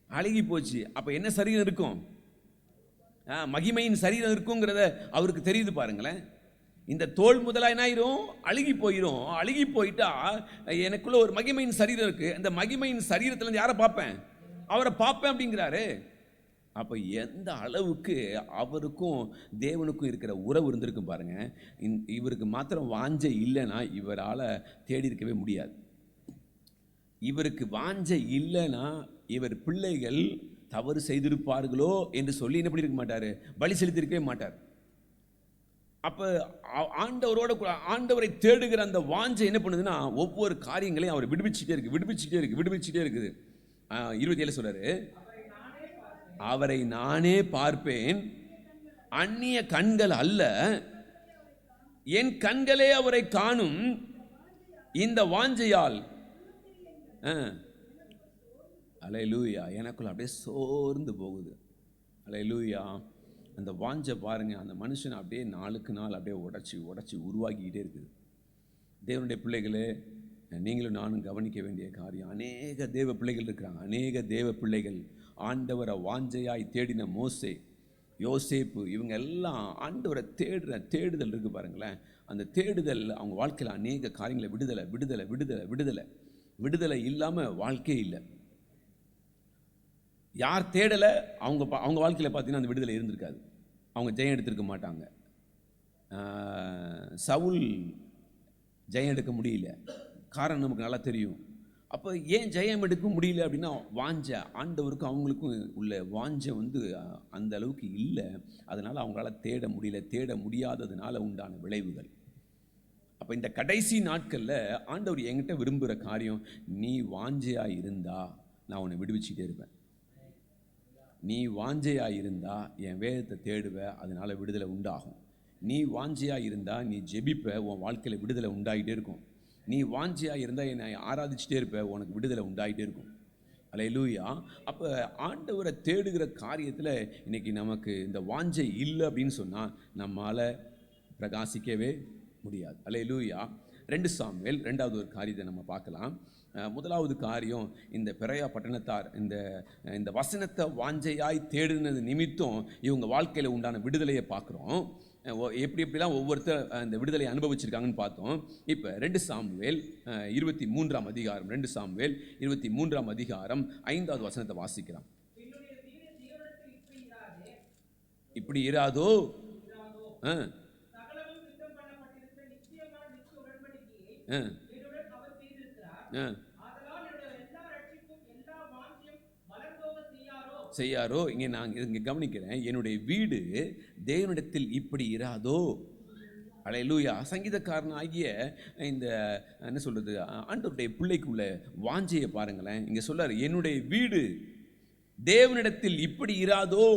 அழுகி போச்சு. அப்ப என்ன சரீரம் இருக்கும்? மகிமையின் சரீரம் இருக்குங்கிறத அவருக்கு தெரியுது பாருங்களேன். இந்த தோல் முதலா என்ன ஆயிரும், அழுகி போயிரும். அழுகி போயிட்டா எனக்குள்ள ஒரு மகிமையின் சரீரம் இருக்கு. அந்த மகிமையின் சரீரத்துல இருந்து யாரை பார்ப்பேன்? அவரை பார்ப்பேன் அப்படிங்கிறாரு. அப்ப எந்த அளவுக்கு அவருக்கும் தேவனுக்கும் இருக்கிற உறவு இருந்திருக்கும் பாருங்க. இவருக்கு மாத்திரம் வாஞ்சை இல்லைன்னா இவரால் தேடி இருக்கவே முடியாது. இவருக்கு வாஞ்சை இல்லைன்னா இவர் பிள்ளைகள் தவறு செய்திருப்பார்களோ என்று சொல்லி என்ன பண்ணியிருக்க மாட்டார், பலி செலுத்தியிருக்கவே மாட்டார். அப்போ ஆண்டவரை தேடுகிற அந்த வாஞ்சை என்ன பண்ணுதுன்னா ஒவ்வொரு காரியங்களையும் அவர் விடுவிச்சுட்டே இருக்குது. 27 சொல்றாரு, அவரை நானே பார்ப்பேன், அந்நிய கண்கள் அல்ல, என் கண்களே அவரை காணும். இந்த வாஞ்சையால் அல்லேலூயா எனக்குள்ள அப்படியே சோர்ந்து போகுது. அல்லேலூயா. அந்த வாஞ்சை பாருங்க, அந்த மனுஷன் அப்படியே நாளுக்கு நாள் அப்படியே உடைச்சி உருவாக்கிக்கிட்டே இருக்குது. தேவனுடைய பிள்ளைகளே, நீங்களும் நானும் கவனிக்க வேண்டிய காரியம், அநேக தேவ பிள்ளைகள் இருக்கிறாங்க. அநேக தேவ பிள்ளைகள் ஆண்டவரை வாஞ்சையாய் தேடின மோசே, யோசேப்பு, இவங்க எல்லாம் ஆண்டவரை தேடுதல் இருக்கு பாருங்களேன். அந்த தேடுதல் அவங்க வாழ்க்கையில் அநேக காரியங்களை விடுதலை இல்லாமல் வாழ்க்கையே இல்லை. யார் தேடலை அவங்க வாழ்க்கையில் பார்த்தீங்கன்னா அந்த விடுதலை இருந்திருக்காது. அவங்க ஜெயம் எடுத்திருக்க மாட்டாங்க. சவுல் ஜெயம் எடுக்க முடியல, காரணம் நமக்கு நல்லா தெரியும். அப்போ ஏன் ஜெயம் எடுக்க முடியல அப்படின்னா வாஞ்சை, ஆண்டவருக்கும் அவங்களுக்கும் உள்ள வாஞ்சை அந்த அளவுக்கு இல்லை. அதனால் அவங்களால தேட முடியாததுனால உண்டான விளைவுகள். அப்போ இந்த கடைசி நாட்களில் ஆண்டவர் என்கிட்ட விரும்புகிற காரியம், நீ வாஞ்சையாக இருந்தா நான் உன்னை விடுவிச்சுட்டே இருப்பேன். நீ வாஞ்சையாக இருந்தா என் வேதத்தை தேடுவ, அதனால விடுதலை உண்டாகும். நீ வாஞ்சையாக இருந்தா நீ ஜெபிப்ப, உன் வாழ்க்கையில் விடுதலை உண்டாகிட்டே இருக்கும். நீ வாஞ்சையாக இருந்தால் என்னை ஆராதிச்சுட்டே இருப்ப, உனக்கு விடுதலை உண்டாகிட்டே இருக்கும். அல்லேலூயா. அப்போ ஆண்டவரை தேடுகிற காரியத்தில் இன்னைக்கு நமக்கு இந்த வாஞ்சை இல்லை அப்படின்னு சொன்னால் நம்மால் பிரகாசிக்கவே முடியாது. அல்லேலூயா. 2 சாமுவேல் 2வது ஒரு காரியத்தை நம்ம பார்க்கலாம். முதலாவது காரியம், இந்த பெரையா பட்டணத்தார் இந்த வசனத்தை வாஞ்சையாய் தேடினது நிமித்தம் இவங்க வாழ்க்கையில் உண்டான விடுதலையை பார்க்குறோம். எப்படிலாம் ஒவ்வொருத்தர் இந்த விடுதலை அனுபவிச்சிருக்காங்கன்னு பார்த்தோம். இப்போ 2 சாமுவேல் 23ஆம் அதிகாரம் 2 சாமுவேல் 23ஆம் அதிகாரம் 5வது வசனத்தை வாசிக்கலாம். இப்படி இராதோ செய்யாரோ. இங்கே நான் இங்கே கவனிக்கிறேன், என்னுடைய வீடு தேவனிடத்தில் இப்படி இராதோ. அல்லேலூயா. சங்கீதக்காரன் ஆகிய இந்த என்ன சொல்றது, ஆண்டவருடைய பிள்ளைக்குள்ள வாஞ்சையை பாருங்களேன். இங்கே சொல்றாரு, என்னுடைய வீடு தேவனிடத்தில் இப்படி இராதோ.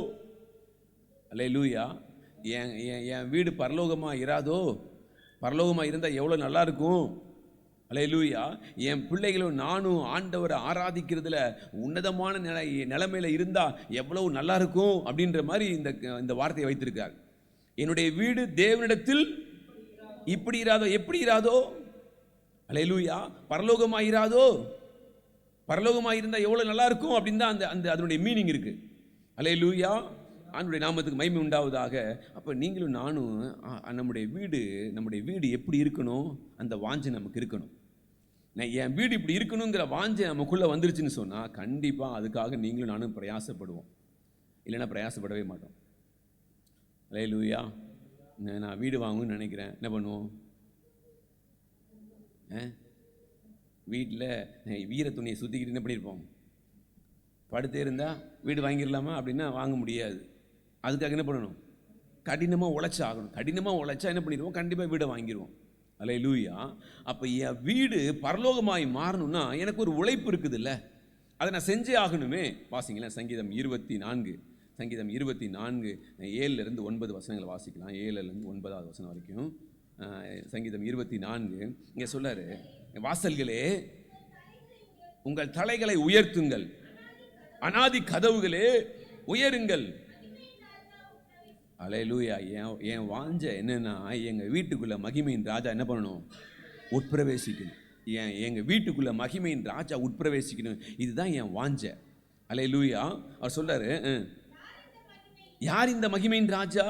அல்லேலூயா. என் வீடு பரலோகமாக இராதோ. பரலோகமாக இருந்தால் எவ்வளோ நல்லா இருக்கும். அல்லேலூயா. என் பிள்ளைகளும் நானும் ஆண்டவரை ஆராதிக்கிறதுல உன்னதமான நிலைமையில் இருந்தால் எவ்வளவு நல்லா இருக்கும் அப்படின்ற மாதிரி இந்த வார்த்தையை வைத்திருக்கார். என்னுடைய வீடு தேவனிடத்தில் இப்படி இராதோ. எப்படி இராதோ? அல்லேலூயா. பரலோகமாக இராதோ. பரலோகமாக இருந்தால் எவ்வளோ நல்லா இருக்கும் அப்படின்னு தான் அதனுடைய மீனிங் இருக்கு. அல்லேலூயா. ஆண்டவருடைய நாமத்துக்கு மகிமை உண்டாவதாக. அப்போ நீங்களும் நானும் நம்முடைய வீடு எப்படி இருக்கணும், அந்த வாஞ்சை நமக்கு இருக்கணும். என் வீடு இப்படி இருக்கணுங்கிற வாஞ்சை நமக்குள்ளே வந்துருச்சுன்னு சொன்னால் கண்டிப்பாக அதுக்காக நீங்களும் நானும் பிரயாசப்படுவோம். இல்லைன்னா பிரயாசப்படவே மாட்டோம். அல்லேலூயா. நான் வீடு வாங்கணும்னு நினைக்கிறேன், என்ன பண்ணுவோம்? வீட்டில் வீர துணியை சுற்றிக்கிட்டு என்ன பண்ணியிருப்போம்? படுத்தே இருந்தால் வீடு வாங்கிடலாமா அப்படின்னா வாங்க முடியாது. அதுக்காக என்ன பண்ணணும்? கடினமாக உழைச்சாகணும். கடினமாக உழைச்சா என்ன பண்ணிடுவோம்? கண்டிப்பாக வீடை வாங்கிடுவோம். அல்லேலூயா. அப்போ என் வீடு பரலோகமாய் மாறணும்னா எனக்கு ஒரு உழைப்பு இருக்குது இல்லை, அதை நான் செஞ்சே ஆகணுமே. வாசிங்களேன், சங்கீதம் 24 7லேருந்து 9 வசனங்களை வாசிக்கலாம். 7லேருந்து 9வது வசனம் வரைக்கும். சங்கீதம் 24 இங்கே சொல்லாரு, வாசல்களே உங்கள் தலைகளை உயர்த்துங்கள், அனாதி கதவுகளே உயருங்கள். அல்லேலூயா. என் வாஞ்ச என்னன்னா, எங்க வீட்டுக்குள்ள மகிமையின் ராஜா என்ன பண்ணணும்? உட்பிரவேசிக்கணும். எங்க வீட்டுக்குள்ள மகிமையின் ராஜா உட்பிரவேசிக்கணும். இதுதான் என் வாஞ்ச. அல்லேலூயா. அவர் சொல்றாரு, யார் இந்த மகிமையின் ராஜா?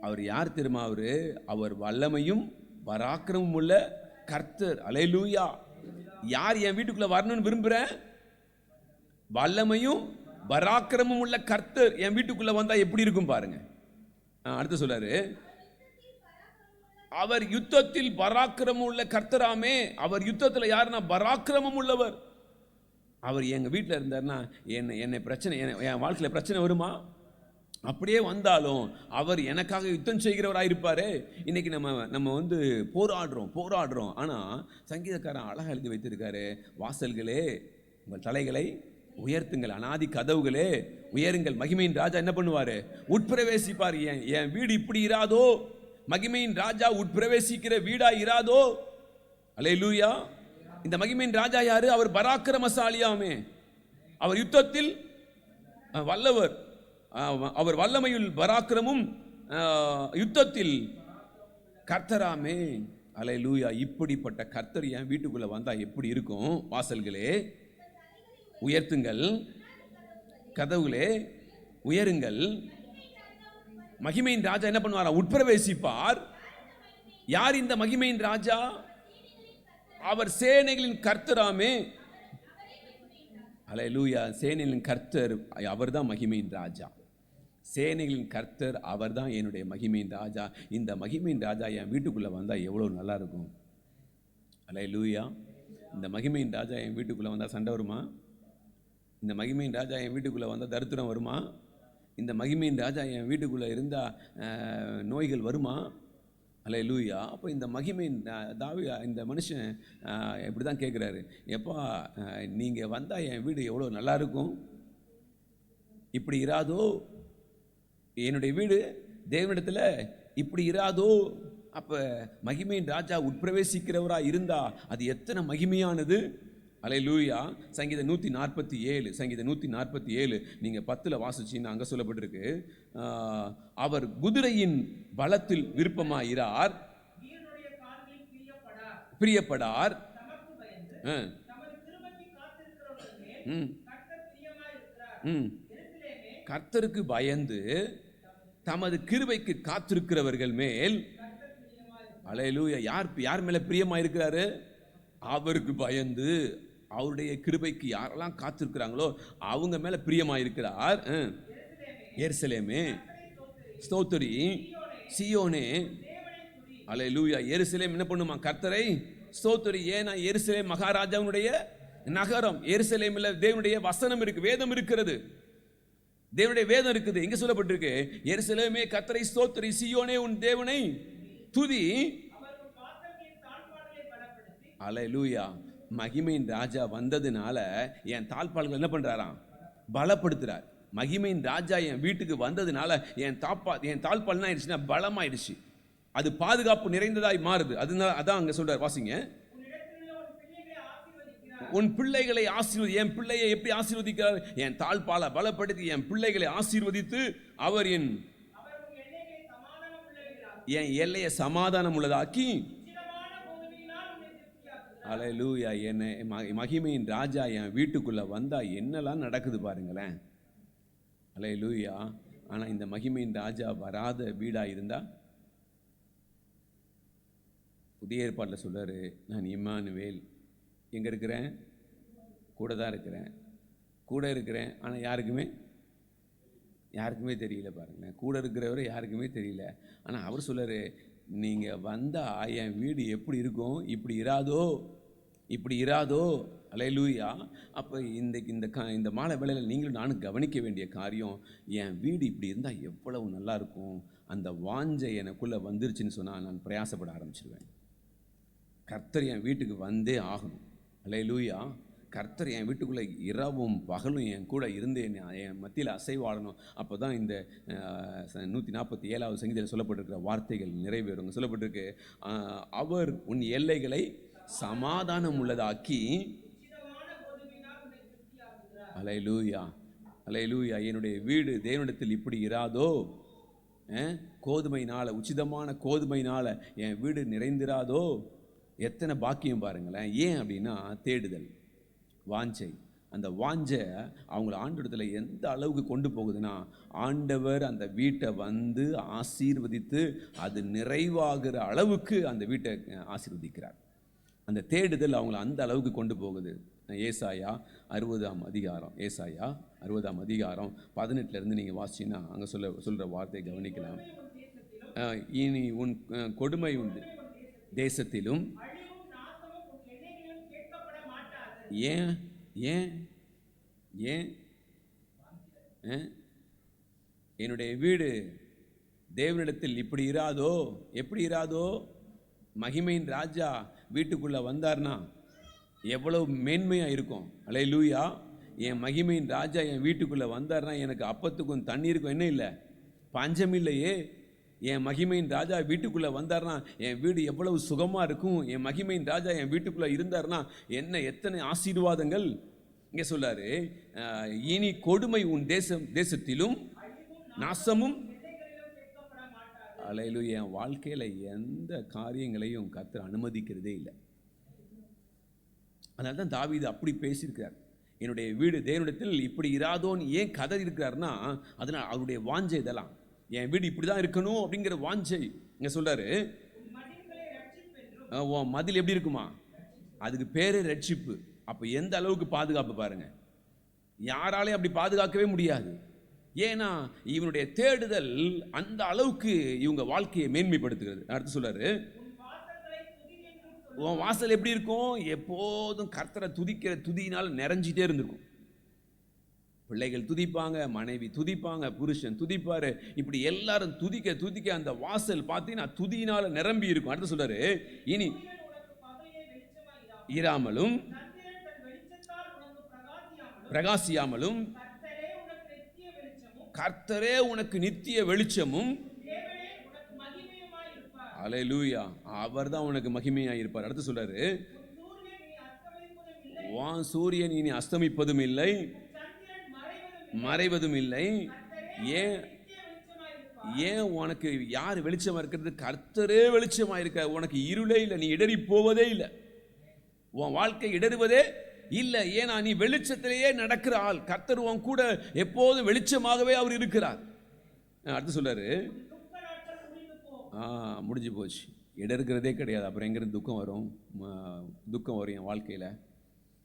அவர் யார் தெரியுமா? அவர் வல்லமையும் பராக்கிரமும் உள்ள கர்த்தர். அல்லேலூயா. யார் என் வீட்டுக்குள்ள வரணும்னு விரும்புறேன்? வல்லமையும் பராக்கிரமும் உள்ள கர்த்தர் என் வீட்டுக்குள்ள வந்தா எப்படி இருக்கும் பாருங்க. அடுத்து சொல்றாரு, அவர் யுத்தத்தில் பராக்கிரமம் உள்ள கர்த்தராமே. அவர் யுத்தத்தில் யாருன்னா பராக்கிரமம் உள்ளவர். அவர் எங்க வீட்டில் இருந்தாருன்னா என்னை பிரச்சனை, என் வாழ்க்கையில் பிரச்சனை வருமா? அப்படியே வந்தாலும் அவர் எனக்காக யுத்தம் செய்கிறவராயிருப்பாரு. இன்னைக்கு நம்ம போராடுறோம். ஆனா சங்கீதக்காரன் அழகா எழுதி வைத்திருக்காரு, வாசல்களே உங்கள் தலைகளை உயர்த்துங்கள், அனாதி கதவுகளே உயருங்கள். மகிமையின் ராஜா என்ன பண்ணுவாரு? உட்பிரவேசிப்பார். என் வீடு இப்படி இராதோ? மகிமையின் ராஜா உட்பிரவேசிக்கிற வீடா இராதோ? அல்லேலூயா. இந்த மகிமையின் ராஜா யாரு? அவர் பராக்கிரமசாலியாமே. அவர் யுத்தத்தில் வல்லவர். அவர் வல்லமையுள் பராக்கிரமும் யுத்தத்தில் கர்த்தராமே. அல்லேலூயா. இப்படிப்பட்ட கர்த்தர் என் வீட்டுக்குள்ள வந்தா எப்படி இருக்கும்? வாசல்களே உயர்த்துங்கள், கதவுகளே உயருங்கள். மகிமையின் ராஜா என்ன பண்ணுவாரா? உட்பிரவேசிப்பார். யார் இந்த மகிமையின் ராஜா? அவர் சேனைகளின் கர்த்தராமே. அல்லேலூயா. சேனைகளின் கர்த்தர் அவர்தான் மகிமையின் ராஜா. சேனைகளின் கர்த்தர் அவர்தான் என்னுடைய மகிமையின் ராஜா. இந்த மகிமையின் ராஜா என் வீட்டுக்குள்ள வந்தா எவ்வளவு நல்லா இருக்கும். அல்லேலூயா. இந்த மகிமையின் ராஜா என் வீட்டுக்குள்ள வந்தா சண்டை வருமா? இந்த மகிமையின் ராஜா என் வீட்டுக்குள்ளே வந்தால் தரித்திரம் வருமா? இந்த மகிமையின் ராஜா என் வீட்டுக்குள்ளே இருந்தால் நோய்கள் வருமா? அல்லேலூயா. அப்போ இந்த மகிமையின் இந்த மனுஷன் இப்படி தான் கேட்குறாரு, எப்பா நீங்கள் வந்தால் என் வீடு எவ்வளோ நல்லா இருக்கும். இப்படி இராதோ? என்னுடைய வீடு தேவனிடத்தில் இப்படி இராதோ? அப்போ மகிமையின் ராஜா உட்பிரவேசிக்கிறவராக இருந்தால் அது எத்தனை மகிமையானது. அல்லேலூயா. சங்கீதம் 147 நீங்கள் 10 வாசிச்சின்னு அங்கே சொல்லப்பட்டிருக்கு, அவர் குதிரையின் பலத்தில் விருப்பமாயிரார், பிரியப்படார். கர்த்தருக்கு பயந்து தமது கிருபைக்கு காத்திருக்கிறவர்கள் மேல். அல்லேலூயா. யார் மேல பிரியமாயிருக்கிறாரு? அவருக்கு பயந்து அவருடைய கிருபைக்கு யாரெல்லாம் காத்திருக்கிறாங்களோ அவங்க மேல பிரியமாயிருக்கிறார். எருசலேமே ஸ்தோத்திரி, சியோனே. அல்லேலூயா. எருசலேம் என்ன பண்ணுமா? கர்த்தரை ஸ்தோத்திரி. ஏன்னா எருசலேம் மகாராஜாவுடைய நகரம். எருசலேமில் தேவனுடைய வசனம் இருக்கு, வேதம் இருக்கிறது, தேவனுடைய வேதம் இருக்குது. எங்க சொல்லப்பட்டிருக்கு? எருசலேமே கர்த்தரை ஸ்தோத்திரி, சியோனே உன் தேவனை துதி. அல்லேலூயா. மகிமையின் ராஜா வந்ததுனால என் தாழ்பாள்கள் என்ன பண்றாராம்? பலப்படுத்துறார். மகிமையின் ராஜா என் வீட்டுக்கு வந்ததுனால என் தாழ்பால் என்ன ஆயிடுச்சுன்னா பலமாயிடுச்சு. அது பாதுகாப்பு நிறைந்ததாய் மாறுது. அதனால அதான் அங்க சொல்றார், வாசிங்க. உன் பிள்ளைகளை ஆசீர்வதி. என் பிள்ளையை எப்படி ஆசீர்வதிக்கிறார்? என் தாழ்பாலை பலப்படுத்தி என் பிள்ளைகளை ஆசீர்வதித்து அவர் என் எல்லையை சமாதானம் உள்ளதாக்கி. அல்லேலூயா. என்ன மகிமையின் ராஜா என் வீட்டுக்குள்ள வந்தா என்னெல்லாம் நடக்குது பாருங்களேன். அல்லேலூயா. ஆனா இந்த மகிமையின் ராஜா வராத வீடா இருந்தா, புதிய ஏற்பாட்டில் சொல்றாரு, நான் இம்மானுவேல். எங்க இருக்கிறேன்? கூட தான் இருக்கிறேன், கூட இருக்கிறேன். ஆனா யாருக்குமே தெரியல பாருங்களேன். கூட இருக்கிறவர் யாருக்குமே தெரியல. ஆனா அவர் சொல்றாரு, நீங்க வந்தா என் வீடு எப்படி இருக்கும்? இப்படி இராதோ. அல்லேலூயா. அப்போ இந்த மாலை வேளையில் நீங்களும் நானும் கவனிக்க வேண்டிய காரியம், என் வீடு இப்படி இருந்தால் எவ்வளவு நல்லா இருக்கும். அந்த வாஞ்சை எனக்குள்ளே வந்துருச்சுன்னு சொன்னால் நான் பிரயாசப்பட ஆரம்பிச்சிருவேன். கர்த்தர் என் வீட்டுக்கு வந்தே ஆகணும். அல்லேலூயா. கர்த்தர் என் வீட்டுக்குள்ளே இரவும் பகலும் என் கூட இருந்து என் மத்தியில் அசைவாடணும். அப்போ தான் இந்த 147வது சங்கீதத்தில் சொல்லப்பட்டிருக்கிற வார்த்தைகள் நிறைவேறும். சொல்லப்பட்டிருக்கு, அவர் உன் எல்லைகளை சமாதானம் உள்ளதாக்கி. அல்லேலூயா, அல்லேலூயா. என்னுடைய வீடு தேவனிடத்தில் இப்படி இராதோ, கோதுமையினால, உச்சிதமான கோதுமையினால என் வீடு நிறைந்திராதோ. எத்தனை பாக்கியம் பாருங்களேன். ஏன் அப்படின்னா தேடுதல், வாஞ்சை. அந்த வாஞ்சை அவங்கள ஆண்டவரிடத்துல எந்த அளவுக்கு கொண்டு போகுதுன்னா, ஆண்டவர் அந்த வீட்டை வந்து ஆசீர்வதித்து அது நிறைவாகிற அளவுக்கு அந்த வீட்டை ஆசீர்வதிக்கிறார். அந்த தேடுதல் அவங்கள அந்த அளவுக்கு கொண்டு போகுது. ஏசாயா 60ஆம் அதிகாரம், ஏசாயா 60ஆம் அதிகாரம் 18 நீங்கள் வாசிச்சின்னா அங்கே சொல்கிற வார்த்தையை கவனிக்கலாம். இனி உன் கொடுமை உண்டு தேசத்திலும். ஏன் ஏன் ஏன் என்னுடைய வீடு தேவனிடத்தில் இப்படி இராதோ. எப்படி இராதோ? மகிமையின் ராஜா வீட்டுக்குள்ளே வந்தார்னா எவ்வளவு மேன்மையாக இருக்கும். அல்லேலூயா. என் மகிமையின் ராஜா என் வீட்டுக்குள்ளே வந்தார்னா எனக்கு அப்பத்துக்கும் தண்ணீருக்கும் என்ன இல்லை, பஞ்சம் இல்லையே. என் மகிமையின் ராஜா வீட்டுக்குள்ளே வந்தார்னா என் வீடு எவ்வளவு சுகமாக இருக்கும். என் மகிமையின் ராஜா என் வீட்டுக்குள்ளே இருந்தார்னா என்ன எத்தனை ஆசீர்வாதங்கள். இங்கே சொல்றாரு, இனி கொடுமை உன் தேசத்திலும் நாசமும். அல்லேலூயா. என் வாழ்க்கையில் எந்த காரியங்களையும் கர்த்தர் அனுமதிக்கிறதே இல்லை. அதனால தான் தாவீது அப்படி பேசியிருக்கிறார். என்னுடைய வீடு தேவனிடத்தில் இப்படி இராதோன்னு ஏன் கதறி இருக்கிறார்னா, அதனால் அவருடைய வாஞ்சை இதெல்லாம். என் வீடு இப்படி தான் இருக்கணும் அப்படிங்கிற வாஞ்சை. இங்கே சொல்றாரு, உன் மதில் எப்படி இருக்குமா, அதுக்கு பேரு ரட்சிப்பு. அப்போ எந்த அளவுக்கு பாதுகாப்பு பாருங்க. யாராலையும் அப்படி பாதுகாக்கவே முடியாது. ஏன்னா இவனுடைய தேடுதல் அந்த அளவுக்கு இவங்க வாழ்க்கையை மேன்மைப்படுத்துகிறது. அடுத்து சொல்றாரு, உன் வாசல் எப்படி இருக்கும், எப்போதும் கர்த்தரை துதிக்கிற துதியினால் நிறைஞ்சிட்டே இருந்திருக்கும். பிள்ளைகள் துதிப்பாங்க, மனைவி துதிப்பாங்க, புருஷன் துதிப்பாரு, இப்படி எல்லாரும் துதிக்க துதிக்க அந்த வாசல் பார்த்தீங்கன்னா துதியினால நிரம்பி இருக்கும். அடுத்து சொல்றாரு, இனி இராமலும் பிரகாசியாமலும் கர்த்தரே உனக்கு நித்திய வெளிச்சமும். அல்லேலூயா. அவர் தான் உனக்கு மகிமையாக இருப்பார். அடுத்து சொல்றாரு, வான் சூரியன் இனி அஸ்தமிப்பதும் இல்லை, மறைவதும் இல்லை. ஏன் ஏன் உனக்கு யார் வெளிச்சமா இருக்கிறது? கர்த்தரே வெளிச்சமா இருக்க. உனக்கு இருளே இல்லை, நீ இடறி போவதே இல்லை, உன் வாழ்க்கை இடறுவதே இல்லை. ஏன்னா நீ வெளிச்சத்திலேயே நடக்கிற ஆள். கர்த்தர் உன் கூட எப்போதும் வெளிச்சமாகவே அவர் இருக்கிறார். அடுத்து சொல்றாரு, முடிஞ்சு போச்சு, இடறுக்கிறதே கிடையாது. அப்புறம் எங்கிருந்து துக்கம் வரும்? துக்கம் வரும் என் வாழ்க்கையில்.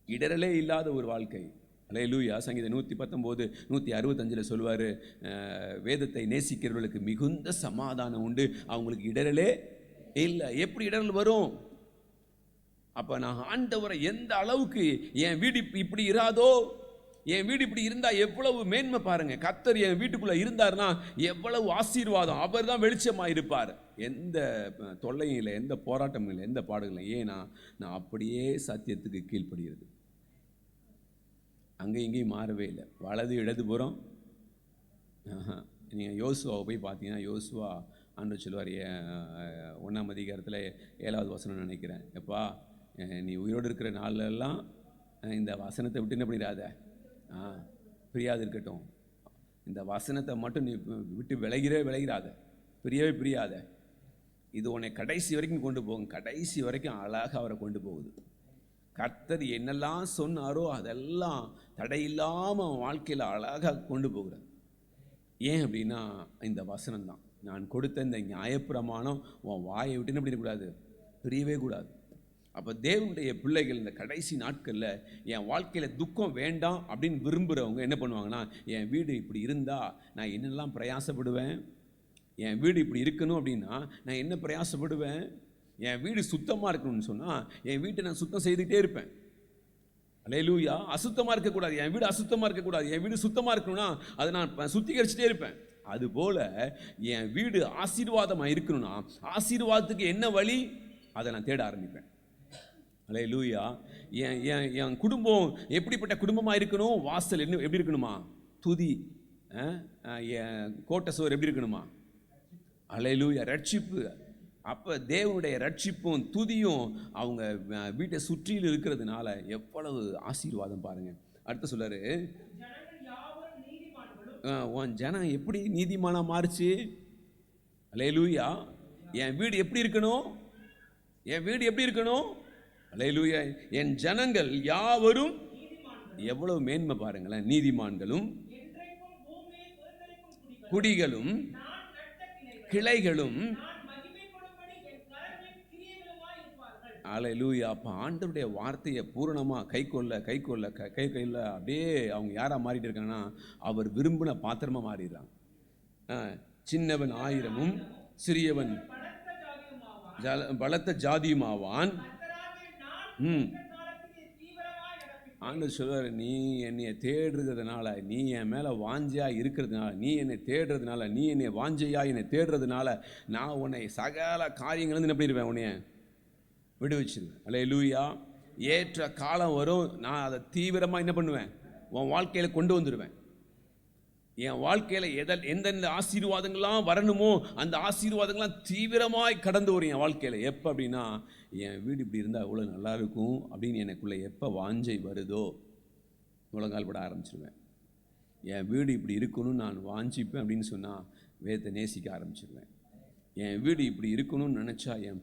இடரலே இல்லாத ஒரு வாழ்க்கை. அல்லேலூயா. சங்கீதம் 119 165 சொல்வார், வேதத்தை நேசிக்கிறவர்களுக்கு மிகுந்த சமாதானம் உண்டு, அவங்களுக்கு இடரலே இல்லை. எப்படி இடரல் வரும்? அப்போ நான் ஆண்டவரை எந்த அளவுக்கு என் வீடு இப்படி இராதோ, என் வீடு இப்படி இருந்தால் எவ்வளவு மேன்மை பாருங்க. கர்த்தர் என் வீட்டுக்குள்ளே இருந்தார்னா எவ்வளவு ஆசீர்வாதம். அவர் தான் வெளிச்சமாக இருப்பார். எந்த தொல்லையும் இல்லை, எந்த போராட்டமும் இல்லை, எந்த பாடுகளும் இல்லை. ஏன்னா நான் அப்படியே சத்தியத்துக்கு கீழ்ப்படுகிறது. அங்கே இங்கேயும் மாறவே இல்லை. வலது இடதுபுறம். நீங்கள் யோசுவாவை போய் பார்த்தீங்கன்னா, யோசுவா ஆண்டவர் சொல்லுவார், 1ஆம் அதிகாரத்தில் 7வது வசனம் நினைக்கிறேன், எப்பா நீ உயிரோடு இருக்கிற நாளெல்லாம் இந்த வசனத்தை விட்டு என்ன பண்ணிடாத, பிரியாது இருக்கட்டும். இந்த வசனத்தை மட்டும் நீ விட்டு விலகிறாத, பிரியாத. இது உன்னை கடைசி வரைக்கும் கொண்டு போகும். கடைசி வரைக்கும் அழகாக அவரை கொண்டு போகுது. கர்த்தர் என்னெல்லாம் சொன்னாரோ அதெல்லாம் தடையில்லாமல் வாழ்க்கையில் அழகாக கொண்டு போகிறார். ஏன் அப்படின்னா இந்த வசனம் தான். நான் கொடுத்த இந்த நியாயப்பிரமாணம் உன் வாயை விட்டு என்ன பண்ணிடக்கூடாது, பிரியவே கூடாது. அப்போ தேவனுடைய பிள்ளைகள் இந்த கடைசி நாட்களில் என் வாழ்க்கையில் துக்கம் வேண்டாம் அப்படின்னு விரும்புகிறவங்க என்ன பண்ணுவாங்கன்னா, என் வீடு இப்படி இருந்தால் நான் என்னெல்லாம் பிரயாசப்படுவேன், என் வீடு இப்படி இருக்கணும் அப்படின்னா நான் என்ன பிரயாசப்படுவேன், என் வீடு சுத்தமாக இருக்கணும்னு சொன்னால் என் வீட்டை நான் சுத்தம் செய்துகிட்டே இருப்பேன். அல்லேலூயா. அசுத்தமாக இருக்கக்கூடாது, என் வீடு அசுத்தமாக இருக்கக்கூடாது, என் வீடு சுத்தமாக இருக்கணும்னா அதை நான் சுத்திகரிச்சுட்டே இருப்பேன். அதுபோல் என் வீடு ஆசீர்வாதமாக இருக்கணும்னா ஆசீர்வாதத்துக்கு என்ன வழி, அதை நான் தேட ஆரம்பிப்பேன். அல்லேலூயா. என் குடும்பம் எப்படிப்பட்ட குடும்பமாக இருக்கணும்? வாசல் என்ன எப்படி இருக்கணுமா? துதி. என் கோட்டை சோறு எப்படி இருக்கணுமா? அல்லேலூயா, ரட்சிப்பு. அப்போ தேவனுடைய ரட்சிப்பும் துதியும் அவங்க வீட்டை சுற்றியில் இருக்கிறதுனால எவ்வளவு ஆசீர்வாதம் பாருங்கள். அடுத்து சொல்றாரு, ஜனங்கள் யாவரும் நீதிமான்களும். உன் ஜனம் எப்படி நீதிமானா மாறுச்சு? அல்லேலூயா. என் வீடு எப்படி இருக்கணும்? என் வீடு எப்படி இருக்கணும்? அல்லேலூயா. என் ஜனங்கள் யாவரும், எவ்வளவு மேன்மை பாருங்களேன், நீதிமான்களும் என்றைக்கும் பூமியை சுதந்தரிக்கும் குடிகளும் நான் நட்ட கிளைகளும். நான் மகிமைப்படும்படி என் கரங்களின் கிரியைகளுமாய் இருப்பார்கள். அல்லேலூயா. அப்ப ஆண்டவருடைய வார்த்தையை பூரணமா கைக்கொள்ள அப்படியே அவங்க யாரா மாறிட்டு இருக்காங்கன்னா, அவர் விரும்பின பாத்திரமா மாறிடுறாங்க. சின்னவன் 1000 சிறியவன் பலத்த ஜாதியுமாவான். பலத்த ஜாதியுமாவான். கர்த்தராகிய நான் இந்த காலத்தில் தீவிரமாய் நடப்பிப்பேன். ஆண்டவர் சொல்றாரு, நீ என்னைய தேடுறதுனால, நீ என் மேல வாஞ்சையா இருக்கிறதுனால, நீ என்னை தேடுறதுனால, நீ என்னை வாஞ்சையா என்னை தேடுறதுனால, நான் உன்னை சகல காரியங்கள் எப்படி இருப்பேன், உன்னைய விடுவிச்சிருவேன். அல்லேலூயா. ஏற்ற காலம் வரும், நான் அதை தீவிரமாக என்ன பண்ணுவேன், உன் வாழ்க்கையில் கொண்டு வந்துடுவேன். என் வாழ்க்கையில் எந்தெந்த ஆசீர்வாதங்கள்லாம் வரணுமோ அந்த ஆசீர்வாதங்கள்லாம் தீவிரமாய் கடந்து வரும் என் வாழ்க்கையில். எப்போ அப்படின்னா, என் வீடு இப்படி இருந்தால் எவ்வளோ நல்லா இருக்கும் அப்படின்னு எனக்குள்ளே எப்போ வாஞ்சை வருதோ முழங்கால் பட ஆரம்பிச்சிருவேன். என் வீடு இப்படி இருக்கணும்னு நான் வாஞ்சிப்பேன் அப்படின்னு சொன்னால் வேதத்தை நேசிக்க ஆரம்பிச்சிருவேன். என் வீடு இப்படி இருக்கணும்னு நினச்சா என்